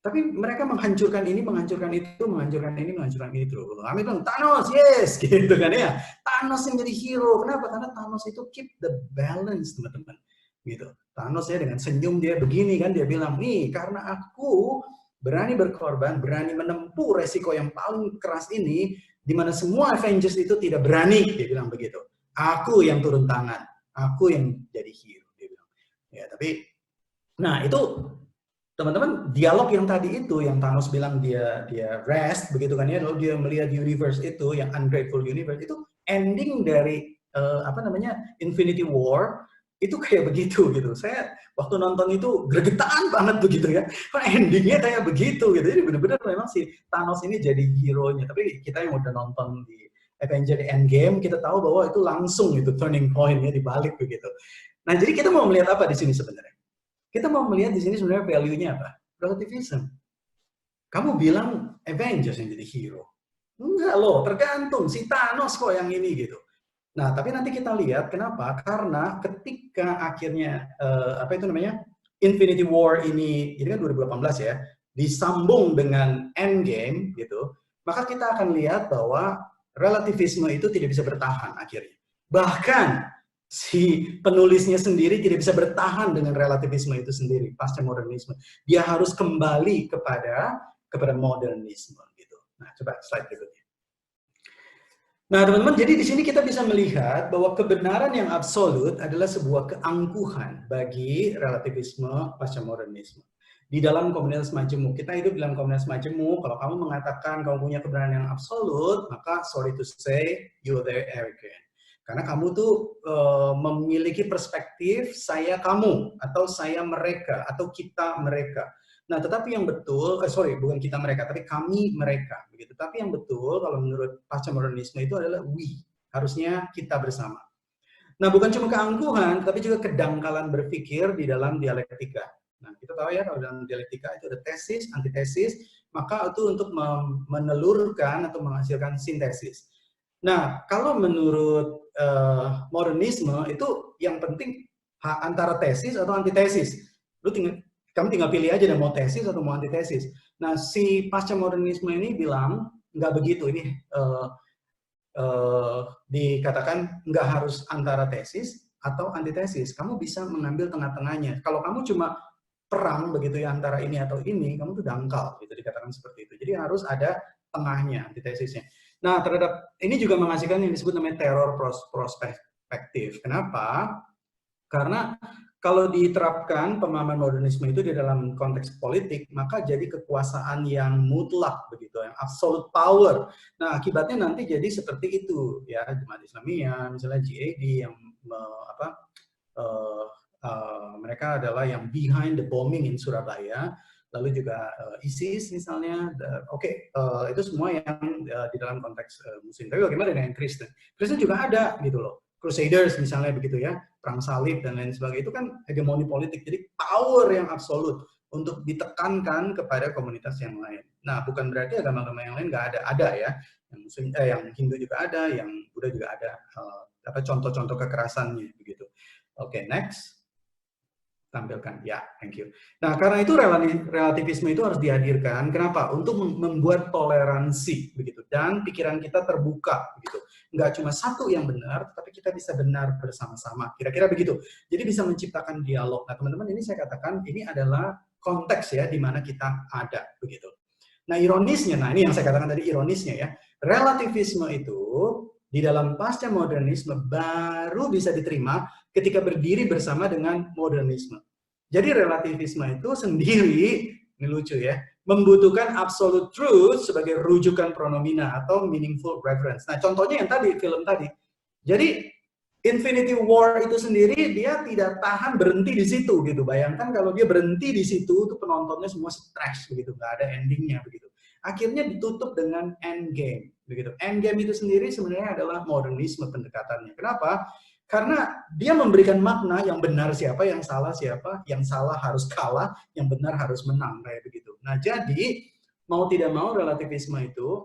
Tapi mereka menghancurkan ini, menghancurkan itu, menghancurkan ini, menghancurkan itu. Kami bilang, Thanos, yes! Gitu kan ya. Thanos yang jadi hero. Kenapa? Karena Thanos itu keep the balance, teman-teman. Gitu. Thanos ya dengan senyum dia begini kan, dia bilang, nih karena aku berani berkorban, berani menempuh resiko yang paling keras ini, di mana semua Avengers itu tidak berani, dia bilang begitu. Aku yang turun tangan, aku yang jadi hero, dia bilang. Ya, tapi, nah itu teman-teman, dialog yang tadi itu yang Thanos bilang dia rest begitu kan ya, lalu dia melihat universe itu yang ungrateful universe itu ending dari apa namanya Infinity War itu kayak begitu gitu. Saya waktu nonton itu gregetan banget begitu ya. Kok endingnya kayak begitu gitu. Jadi benar-benar memang si Thanos ini jadi hero-nya. Tapi kita yang udah nonton di Avengers Endgame kita tahu bahwa itu langsung itu turning point-nya dibalik begitu. Nah, jadi kita mau melihat apa di sini sebenarnya? Kita mau melihat di sini sebenarnya value-nya apa? Relativism. Kamu bilang Avengers yang jadi hero. Enggak loh, tergantung si Thanos kok yang ini gitu. Nah, tapi nanti kita lihat kenapa? Karena ketika akhirnya apa itu namanya? Infinity War ini kan 2018 ya, disambung dengan Endgame gitu, maka kita akan lihat bahwa relativisme itu tidak bisa bertahan akhirnya. Bahkan si penulisnya sendiri tidak bisa bertahan dengan relativisme itu sendiri, pasca modernisme. Dia harus kembali kepada modernisme gitu. Nah, coba slide berikutnya. Nah, teman-teman, jadi di sini kita bisa melihat bahwa kebenaran yang absolut adalah sebuah keangkuhan bagi relativisme pasca modernisme. Di dalam komunitas majemuk, kita hidup dalam komunitas majemuk, kalau kamu mengatakan kamu punya kebenaran yang absolut, maka sorry to say, you're very arrogant. Karena kamu tuh memiliki perspektif saya kamu, atau saya mereka, atau kita mereka. Nah, tetapi yang betul, sorry, bukan kita mereka, tapi kami mereka, begitu. Tapi yang betul, kalau menurut pasca modernisme itu adalah we, harusnya kita bersama. Nah, bukan cuma keangkuhan, tapi juga kedangkalan berpikir di dalam dialektika. Nah, kita tahu ya, kalau dalam dialektika itu ada tesis, antitesis, maka itu untuk menelurkan atau menghasilkan sintesis. Nah, kalau menurut modernisme itu yang penting antara tesis atau antitesis. Kamu tinggal pilih aja dan mau tesis atau mau antitesis. Nah, si pasca modernisme ini bilang nggak begitu. Ini dikatakan nggak harus antara tesis atau antitesis. Kamu bisa mengambil tengah-tengahnya. Kalau kamu cuma perang begitu ya antara ini atau ini, kamu tuh dangkal. Gitu dikatakan seperti itu. Jadi harus ada tengahnya, antitesisnya. Nah, terhadap ini juga menghasilkan yang disebut namanya teror prospektif. Kenapa? Karena kalau diterapkan pemahaman modernisme itu di dalam konteks politik, maka jadi kekuasaan yang mutlak begitu, yang absolute power. Nah, akibatnya nanti jadi seperti itu ya, Jemaat Islamiyah, misalnya GAD yang mereka adalah yang behind the bombing in Surabaya, lalu juga ISIS misalnya, itu semua yang di dalam konteks Muslim. Tapi bagaimana dengan Kristen? Kristen juga ada gitu loh. Crusaders misalnya begitu ya, perang salib dan lain sebagainya, itu kan hegemoni politik, jadi power yang absolut untuk ditekankan kepada komunitas yang lain. Nah, bukan berarti agama-agama yang lain nggak ada ya, yang Muslim, yang Hindu juga ada, yang Buddha juga ada, contoh-contoh kekerasannya begitu. Oke, next. Tampilkan, ya, thank you. Nah, karena itu relativisme itu harus dihadirkan. Kenapa? Untuk membuat toleransi, begitu, dan pikiran kita terbuka, begitu. Nggak cuma satu yang benar, tapi kita bisa benar bersama-sama. Kira-kira begitu. Jadi bisa menciptakan dialog. Nah, teman-teman, ini saya katakan ini adalah konteks ya di mana kita ada, begitu. Nah, ironisnya, nah ini yang saya katakan tadi ironisnya ya, relativisme itu di dalam pasca modernisme baru bisa diterima ketika berdiri bersama dengan modernisme. Jadi relativisme itu sendiri, ini lucu ya, membutuhkan absolute truth sebagai rujukan pronomina atau meaningful reference. Nah, contohnya yang tadi, film tadi. Jadi Infinity War itu sendiri dia tidak tahan berhenti di situ gitu. Bayangkan kalau dia berhenti di situ, tuh penontonnya semua stres begitu, nggak ada endingnya begitu. Akhirnya ditutup dengan Endgame begitu. Endgame itu sendiri sebenarnya adalah modernisme pendekatannya. Kenapa? Karena dia memberikan makna yang benar siapa, yang salah harus kalah, yang benar harus menang kayak begitu. Nah, jadi mau tidak mau relativisme itu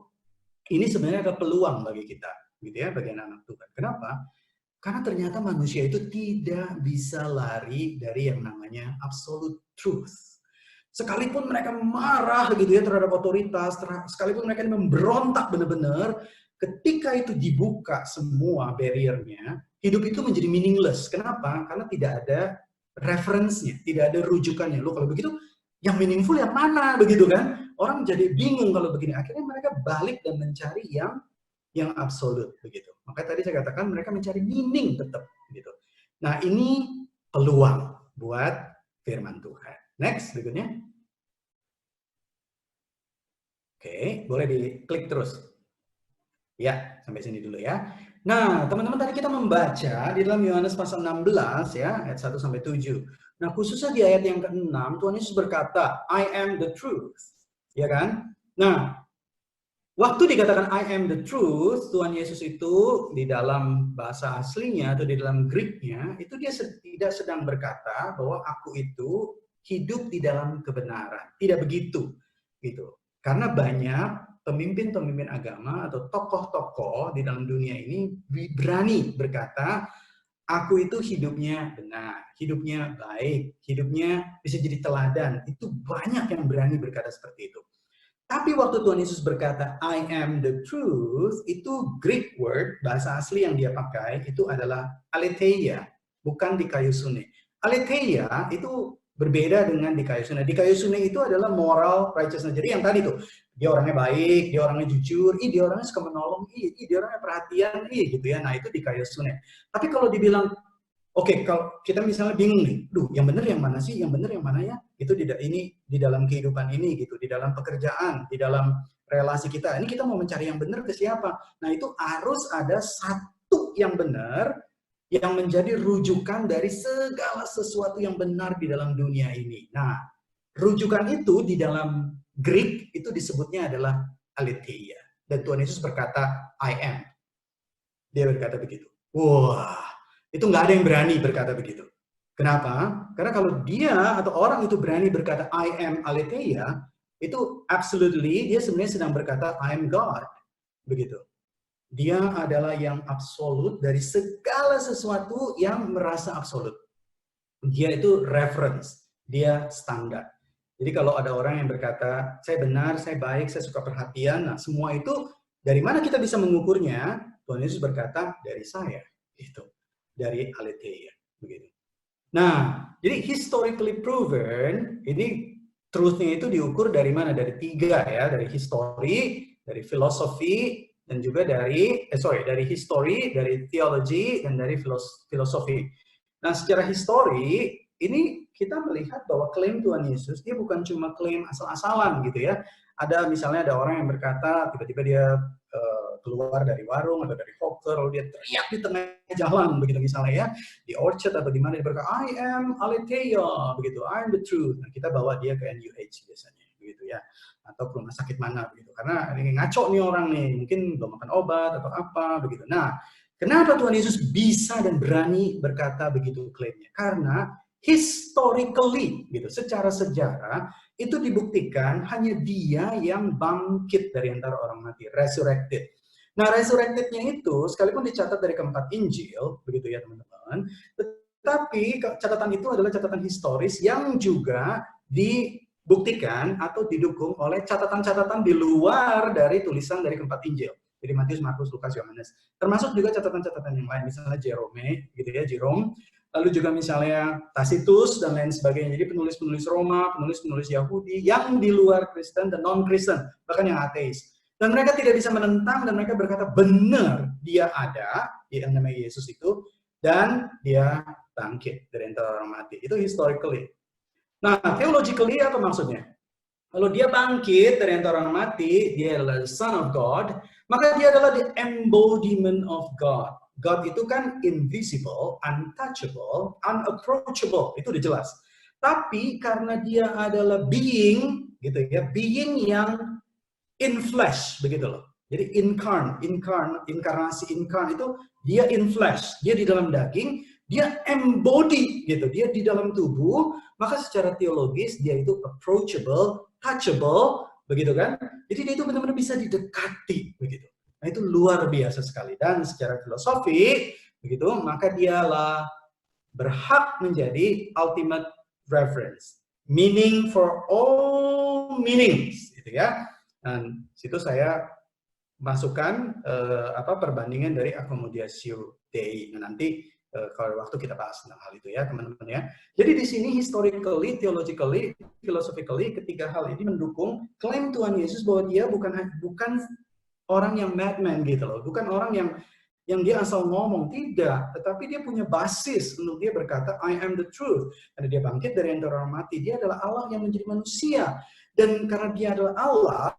ini sebenarnya ada peluang bagi kita, gitu ya, bagi anak-anak Tuhan. Kenapa? Karena ternyata manusia itu tidak bisa lari dari yang namanya absolute truth. Sekalipun mereka marah gitu ya terhadap otoritas, sekalipun mereka memberontak benar-benar, ketika itu dibuka semua barriernya, hidup itu menjadi meaningless. Kenapa? Karena tidak ada referensinya, tidak ada rujukannya. Loh, kalau begitu, yang meaningful yang mana? Begitu kan? Orang jadi bingung kalau begini. Akhirnya mereka balik dan mencari yang absolut begitu. Makanya tadi saya katakan mereka mencari meaning tetap gitu. Nah, ini peluang buat firman Tuhan. Next, berikutnya. Oke, boleh diklik terus. Ya, sampai sini dulu ya. Nah, teman-teman tadi kita membaca di dalam Yohanes pasal 16 ya, ayat 1 sampai 7. Nah, khususnya di ayat yang ke-6, Tuhan Yesus berkata, I am the truth. Ya kan? Nah, waktu dikatakan I am the truth, Tuhan Yesus itu di dalam bahasa aslinya atau di dalam Greek-nya, itu dia tidak sedang berkata bahwa aku itu hidup di dalam kebenaran. Tidak begitu. Gitu. Karena banyak pemimpin-pemimpin agama atau tokoh-tokoh di dalam dunia ini berani berkata, aku itu hidupnya benar, hidupnya baik, hidupnya bisa jadi teladan. Itu banyak yang berani berkata seperti itu. Tapi waktu Tuhan Yesus berkata, I am the truth, itu Greek word, bahasa asli yang dia pakai, itu adalah aletheia, bukan dikaiosune. Aletheia itu berbeda dengan dikaiosune. Dikaiosune itu adalah moral righteousness. Jadi yang tadi tuh, dia orangnya baik, dia orangnya jujur, dia orangnya suka menolong, dia orangnya perhatian, gitu ya. Nah, itu dikaiosune. Tapi kalau dibilang oke, kalau kita misalnya bingung nih, yang benar yang mana sih? Yang benar yang mana ya? Itu ini di dalam kehidupan ini gitu, di dalam pekerjaan, di dalam relasi kita. Ini kita mau mencari yang benar ke siapa? Nah, itu harus ada satu yang benar yang menjadi rujukan dari segala sesuatu yang benar di dalam dunia ini. Nah, rujukan itu di dalam Greek itu disebutnya adalah aletheia. Dan Tuhan Yesus berkata, I am. Dia berkata begitu. Wah, itu nggak ada yang berani berkata begitu. Kenapa? Karena kalau dia atau orang itu berani berkata I am aletheia, itu absolutely dia sebenarnya sedang berkata I am God. Begitu. Dia adalah yang absolut dari segala sesuatu yang merasa absolut. Dia itu reference, dia standar. Jadi kalau ada orang yang berkata, saya benar, saya baik, saya suka perhatian, nah semua itu dari mana kita bisa mengukurnya? Tuhan Yesus berkata, dari saya. Itu. Dari aletheia. Begitu. Nah, jadi historically proven, ini truth-nya itu diukur dari mana? Dari tiga ya, dari history, dari filosofi, dan juga dari history, dari theology, dan dari filosofi. Nah, secara history, ini kita melihat bahwa klaim Tuhan Yesus, dia bukan cuma klaim asal-asalan gitu ya. Ada misalnya ada orang yang berkata, tiba-tiba dia keluar dari warung atau dari hawker, lalu dia teriak di tengah jalan, begitu misalnya ya, di orchard atau di mana dia berkata, I am aletheia, begitu, I am the truth. Nah, kita bawa dia ke NUH biasanya, begitu ya, atau ke rumah sakit mana, begitu. Karena ini ngaco nih orang nih, mungkin belum makan obat atau apa, begitu. Nah, kenapa Tuhan Yesus bisa dan berani berkata begitu klaimnya? Karena historically, gitu, secara sejarah, itu dibuktikan hanya dia yang bangkit dari antara orang mati, resurrected. Nah, resurrected-nya itu, sekalipun dicatat dari keempat Injil, begitu ya teman-teman, Tetapi catatan itu adalah catatan historis yang juga dibuktikan atau didukung oleh catatan-catatan di luar dari tulisan dari keempat Injil. Jadi Matius, Markus, Lukas, Yohanes. Termasuk juga catatan-catatan yang lain, misalnya Jerome, gitu ya, Jerome. Lalu juga misalnya Tacitus dan lain sebagainya. Jadi penulis-penulis Roma, penulis-penulis Yahudi yang di luar Kristen dan non-Kristen, bahkan yang ateis. Dan mereka tidak bisa menentang dan mereka berkata benar dia ada, yang namanya Yesus itu, dan dia bangkit dari antara orang mati. Itu historically. Nah, theologically apa maksudnya? Kalau dia bangkit dari antara orang mati, dia adalah the Son of God, maka dia adalah the embodiment of God. God itu kan invisible, untouchable, unapproachable. Itu udah jelas. Tapi karena dia adalah being, gitu ya, being yang in flesh, begitu loh. Jadi inkarnasi itu dia in flesh, dia di dalam daging, dia embody gitu, dia di dalam tubuh, maka secara teologis dia itu approachable, touchable, begitu kan? Jadi dia itu benar-benar bisa didekati, begitu. Nah itu luar biasa sekali. Dan secara filosofi, begitu, maka dialah berhak menjadi ultimate reference, meaning for all meanings, gitu ya. Dan situ saya masukkan perbandingan dari accommodatio Dei. Nah, nanti kalau waktu kita bahas tentang hal itu ya teman-teman ya. Jadi di sini historically, theologically, philosophically ketiga hal ini mendukung klaim Tuhan Yesus bahwa dia bukan orang yang madman gitu loh, bukan orang yang dia asal ngomong, tidak, tetapi dia punya basis untuk dia berkata I am the truth. Karena dia bangkit dari antara orang mati, dia adalah Allah yang menjadi manusia. Dan karena dia adalah Allah,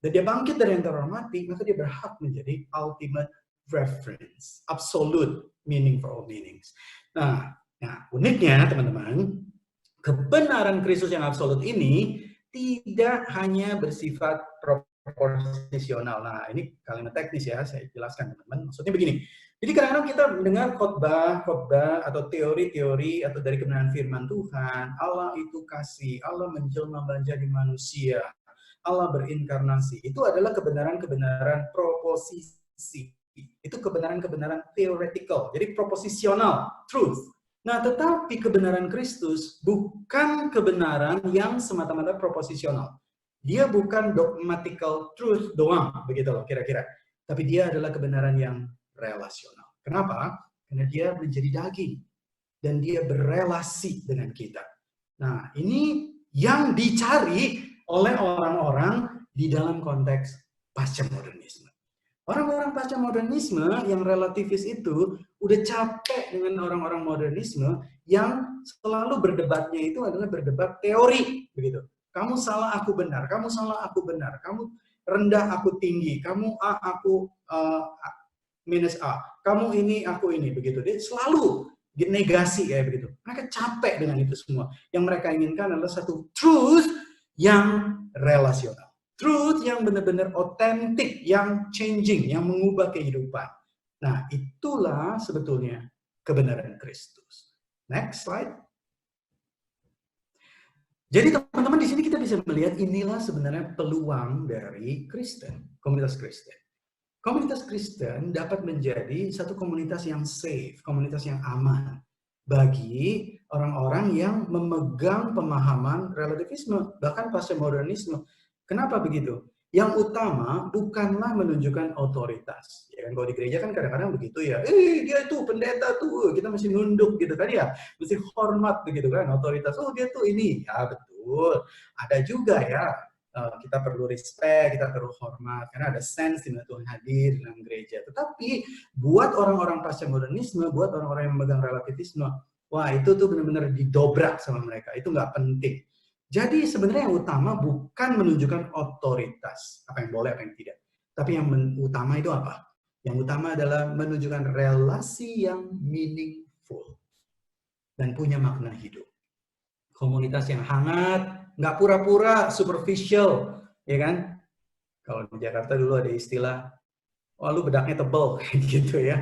dan dia bangkit dari antara orang mati, maka dia berhak menjadi ultimate reference, absolute meaning for all meanings. Nah uniknya teman-teman, kebenaran Kristus yang absolut ini tidak hanya bersifat proposisional. Nah ini kalimat teknis ya, saya jelaskan teman-teman. Maksudnya begini, jadi kadang-kadang kita mendengar khotbah atau teori-teori atau dari kebenaran firman Tuhan, Allah itu kasih, Allah menjelma menjadi manusia, Allah berinkarnasi. Itu adalah kebenaran-kebenaran proposisi. Itu kebenaran-kebenaran theoretical, jadi proposisional, truth. Nah, tetapi kebenaran Kristus bukan kebenaran yang semata-mata proposisional. Dia bukan dogmatical truth doang, begitu loh kira-kira. Tapi dia adalah kebenaran yang relasional. Kenapa? Karena dia menjadi daging dan dia berelasi dengan kita. Nah, ini yang dicari oleh orang-orang di dalam konteks pasca modernisme. Orang-orang pasca modernisme yang relativis itu udah capek dengan orang-orang modernisme yang selalu berdebatnya itu adalah berdebat teori, begitu. Kamu salah, aku benar. Kamu salah, aku benar. Kamu rendah, aku tinggi. Kamu A, aku minus A. Kamu ini, aku ini, begitu. Dia selalu negasi kayak begitu. Mereka capek dengan itu semua. Yang mereka inginkan adalah satu truth yang relasional. Truth yang benar-benar otentik, yang changing, yang mengubah kehidupan. Nah, itulah sebetulnya kebenaran Kristus. Next slide. Jadi teman-teman di sini kita bisa melihat inilah sebenarnya peluang dari Kristen, komunitas Kristen. Komunitas Kristen dapat menjadi satu komunitas yang safe, komunitas yang aman bagi orang-orang yang memegang pemahaman relativisme, bahkan pasca modernisme. Kenapa begitu? Yang utama bukanlah menunjukkan otoritas. Ya kan, kalau di gereja kan kadang-kadang begitu ya. Dia itu pendeta tuh, kita mesti nunduk gitu kan ya. Mesti hormat begitu kan, otoritas. Oh, dia tuh ini. Ya betul. Ada juga ya. Kita perlu respect, kita perlu hormat, karena ada sense di mana Tuhan hadir dalam gereja. Tetapi buat orang-orang pasca modernisme, buat orang-orang yang memegang relativisme, wah itu tuh benar-benar didobrak sama mereka. Itu nggak penting. Jadi sebenarnya yang utama bukan menunjukkan otoritas, apa yang boleh, apa yang tidak. Tapi yang utama itu apa? Yang utama adalah menunjukkan relasi yang meaningful dan punya makna hidup. Komunitas yang hangat, nggak pura-pura, superficial, ya kan? Kalau di Jakarta dulu ada istilah, wah lu bedaknya tebel, gitu ya.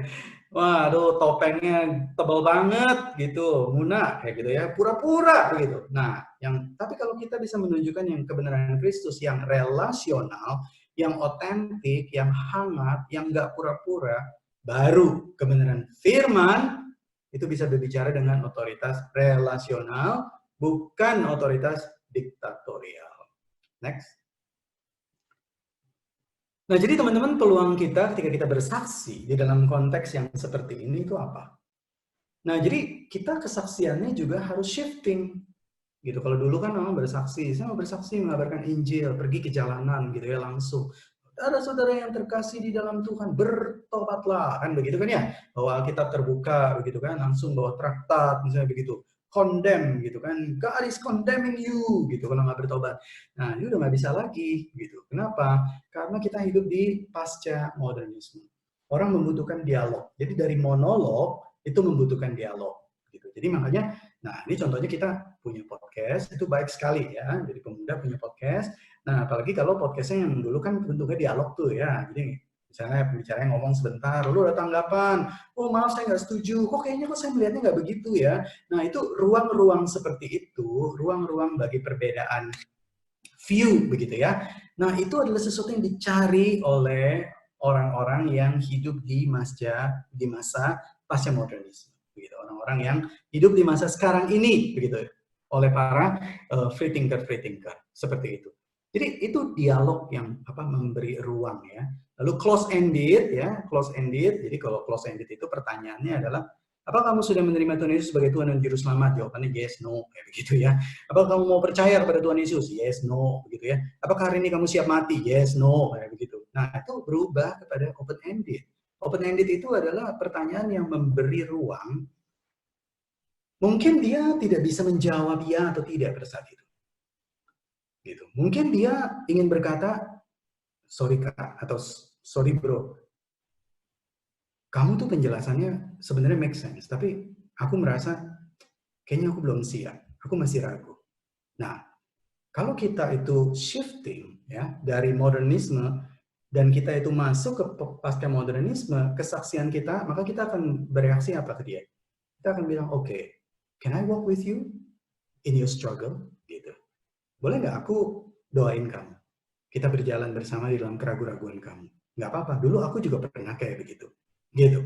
Wah, aduh topengnya tebel banget, gitu, Muna, kayak gitu ya, pura-pura, begitu. Nah, tapi kalau kita bisa menunjukkan yang kebenaran Kristus yang relasional, yang otentik, yang hangat, yang nggak pura-pura, baru kebenaran Firman itu bisa berbicara dengan otoritas relasional, bukan otoritas diktatorial. Next. Nah, jadi teman-teman, peluang kita ketika kita bersaksi di dalam konteks yang seperti ini itu apa? Nah, jadi kita kesaksiannya juga harus shifting. Gitu. Kalau dulu kan memang bersaksi, saya mau bersaksi mengabarkan Injil, pergi ke jalanan gitu ya langsung. Ada saudara yang terkasih di dalam Tuhan, bertobatlah, kan begitu kan ya? Bawa Alkitab terbuka begitu kan, langsung bawa traktat misalnya begitu. Condemn gitu kan, God is condemning you gitu kalau nggak bertobat. Nah, ini udah nggak bisa lagi gitu. Kenapa? Karena kita hidup di pasca modernisme. Orang membutuhkan dialog. Jadi dari monolog itu membutuhkan dialog gitu. Jadi makanya, nah ini contohnya kita punya podcast, itu baik sekali ya. Jadi pemuda punya podcast. Nah, apalagi kalau podcastnya yang dulu kan bentuknya dialog tuh ya. Jadi misalnya pembicaranya ngomong sebentar, lalu ada tanggapan, oh maaf saya nggak setuju, kok kayaknya kok saya melihatnya nggak begitu ya. Nah, itu ruang-ruang seperti itu, ruang-ruang bagi perbedaan view begitu ya. Nah, itu adalah sesuatu yang dicari oleh orang-orang yang hidup di masa pasca modernisme. Begitu, orang-orang yang hidup di masa sekarang ini begitu oleh para free thinker seperti itu. Jadi itu dialog yang memberi ruang ya. Lalu close ended ya, close ended. Jadi kalau close ended itu pertanyaannya adalah apa kamu sudah menerima Tuhan Yesus sebagai Tuhan dan Juru Selamat? Jawabannya yes, no, kayak begitu ya. Apakah kamu mau percaya kepada Tuhan Yesus? Yes, no, begitu ya. Apakah hari ini kamu siap mati? Yes, no, kayak begitu. Nah, itu berubah kepada open ended. Open ended itu adalah pertanyaan yang memberi ruang. Mungkin dia tidak bisa menjawab ya atau tidak pada saat itu. Gitu. Mungkin dia ingin berkata, sorry kak, atau sorry bro, kamu tuh penjelasannya sebenarnya make sense, tapi aku merasa kayaknya aku belum siap, aku masih ragu. Nah, kalau kita itu shifting ya dari modernisme dan kita itu masuk ke pasca modernisme, kesaksian kita, maka kita akan bereaksi apa ke dia? Kita akan bilang, oke, can I walk with you in your struggle? Gitu. Boleh nggak aku doain kamu? Kita berjalan bersama di dalam keraguan-raguan kamu. Nggak apa-apa, dulu aku juga pernah kayak begitu. Gitu.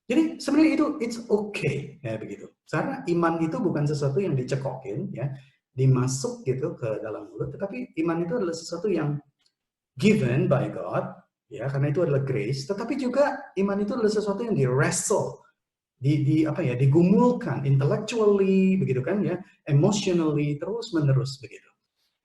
Jadi sebenarnya itu it's okay ya begitu. Karena iman itu bukan sesuatu yang dicekokin ya, dimasuk gitu ke dalam mulut, tetapi iman itu adalah sesuatu yang given by God ya, karena itu adalah grace, tetapi juga iman itu adalah sesuatu yang di wrestle, digumulkan intellectually begitu kan ya, emotionally terus menerus begitu.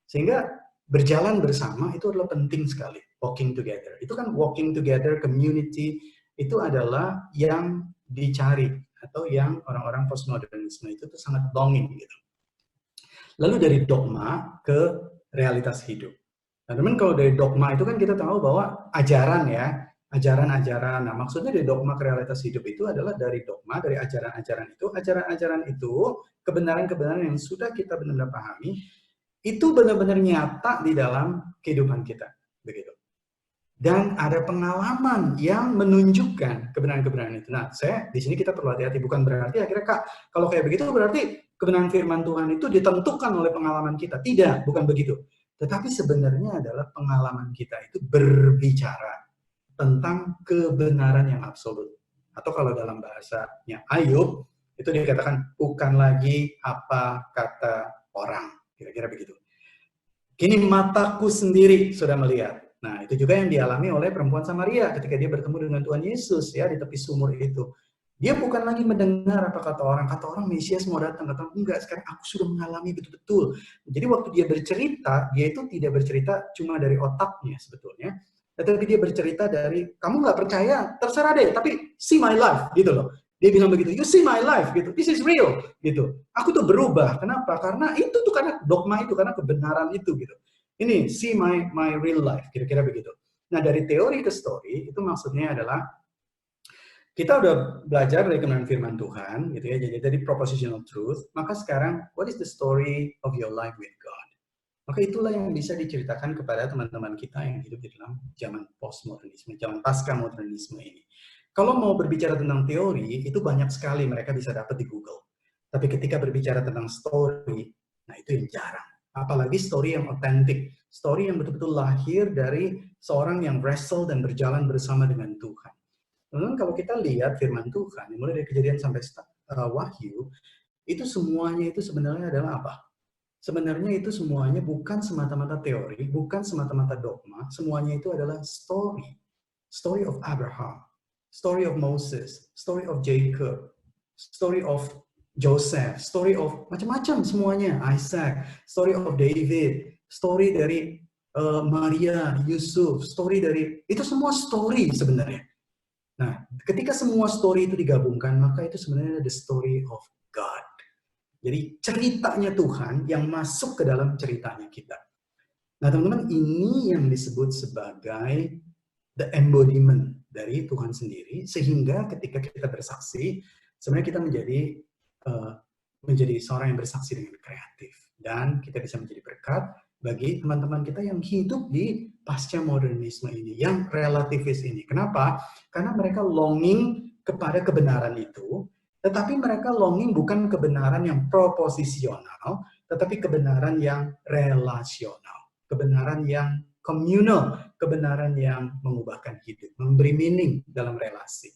Sehingga berjalan bersama itu adalah penting sekali, walking together. Itu kan walking together community itu adalah yang dicari atau yang orang-orang postmodernisme itu tuh sangat longing gitu. Lalu dari dogma ke realitas hidup. Nah, teman kalau dari dogma itu kan kita tahu bahwa ajaran ya, ajaran-ajaran. Nah, maksudnya dari dogma ke realitas hidup itu adalah dari dogma, dari ajaran-ajaran itu, kebenaran-kebenaran yang sudah kita benar-benar pahami, itu benar-benar nyata di dalam kehidupan kita, begitu. Dan ada pengalaman yang menunjukkan kebenaran-kebenaran itu. Nah, di sini kita perlu hati-hati, bukan berarti akhirnya Kak, kalau kayak begitu berarti kebenaran firman Tuhan itu ditentukan oleh pengalaman kita. Tidak, bukan begitu. Tetapi sebenarnya adalah pengalaman kita itu berbicara tentang kebenaran yang absolut. Atau kalau dalam bahasanya Ayub, itu dikatakan bukan lagi apa kata orang. Kira-kira begitu. Kini mataku sendiri sudah melihat. Nah, itu juga yang dialami oleh perempuan Samaria ketika dia bertemu dengan Tuhan Yesus ya di tepi sumur itu. Dia bukan lagi mendengar apa kata orang. Kata orang Mesias mau datang. Kata enggak, sekarang aku sudah mengalami betul-betul. Jadi waktu dia bercerita, dia itu tidak bercerita cuma dari otaknya sebetulnya. Tetapi dia bercerita dari, kamu nggak percaya, terserah deh, tapi see my life, gitu loh. Dia bilang begitu, you see my life, gitu. This is real, gitu. Aku tuh berubah. Kenapa? Karena itu tuh karena dogma itu, karena kebenaran itu, gitu. Ini see my real life, kira-kira begitu. Nah, dari teori ke story itu maksudnya adalah kita udah belajar dari kebenaran firman Tuhan, gitu ya. Jadi dari propositional truth. Maka sekarang, what is the story of your life with God? Maka itulah yang bisa diceritakan kepada teman-teman kita yang hidup di dalam zaman postmodernisme, zaman pasca modernisme ini. Kalau mau berbicara tentang teori, itu banyak sekali mereka bisa dapat di Google. Tapi ketika berbicara tentang story, nah itu yang jarang. Apalagi story yang otentik. Story yang betul-betul lahir dari seorang yang wrestle dan berjalan bersama dengan Tuhan. Namun kalau kita lihat firman Tuhan, mulai dari Kejadian sampai Wahyu, itu semuanya itu sebenarnya adalah apa? Sebenarnya itu semuanya bukan semata-mata teori, bukan semata-mata dogma, semuanya itu adalah story. Story of Abraham, story of Moses, story of Jacob, story of Joseph, story of macam-macam semuanya, Isaac, story of David, story dari Maria, Yusuf, story dari, itu semua story sebenarnya. Nah, ketika semua story itu digabungkan, maka itu sebenarnya the story of God. Jadi ceritanya Tuhan yang masuk ke dalam ceritanya kita. Nah, teman-teman, ini yang disebut sebagai the embodiment dari Tuhan sendiri, sehingga ketika kita bersaksi, sebenarnya kita menjadi seorang yang bersaksi dengan kreatif, dan kita bisa menjadi berkat bagi teman-teman kita yang hidup di pasca modernisme ini, yang relativis ini. Kenapa? Karena mereka longing kepada kebenaran itu, tetapi mereka longing bukan kebenaran yang proposisional, tetapi kebenaran yang relasional, kebenaran yang communal, kebenaran yang mengubahkan hidup, memberi meaning dalam relasi.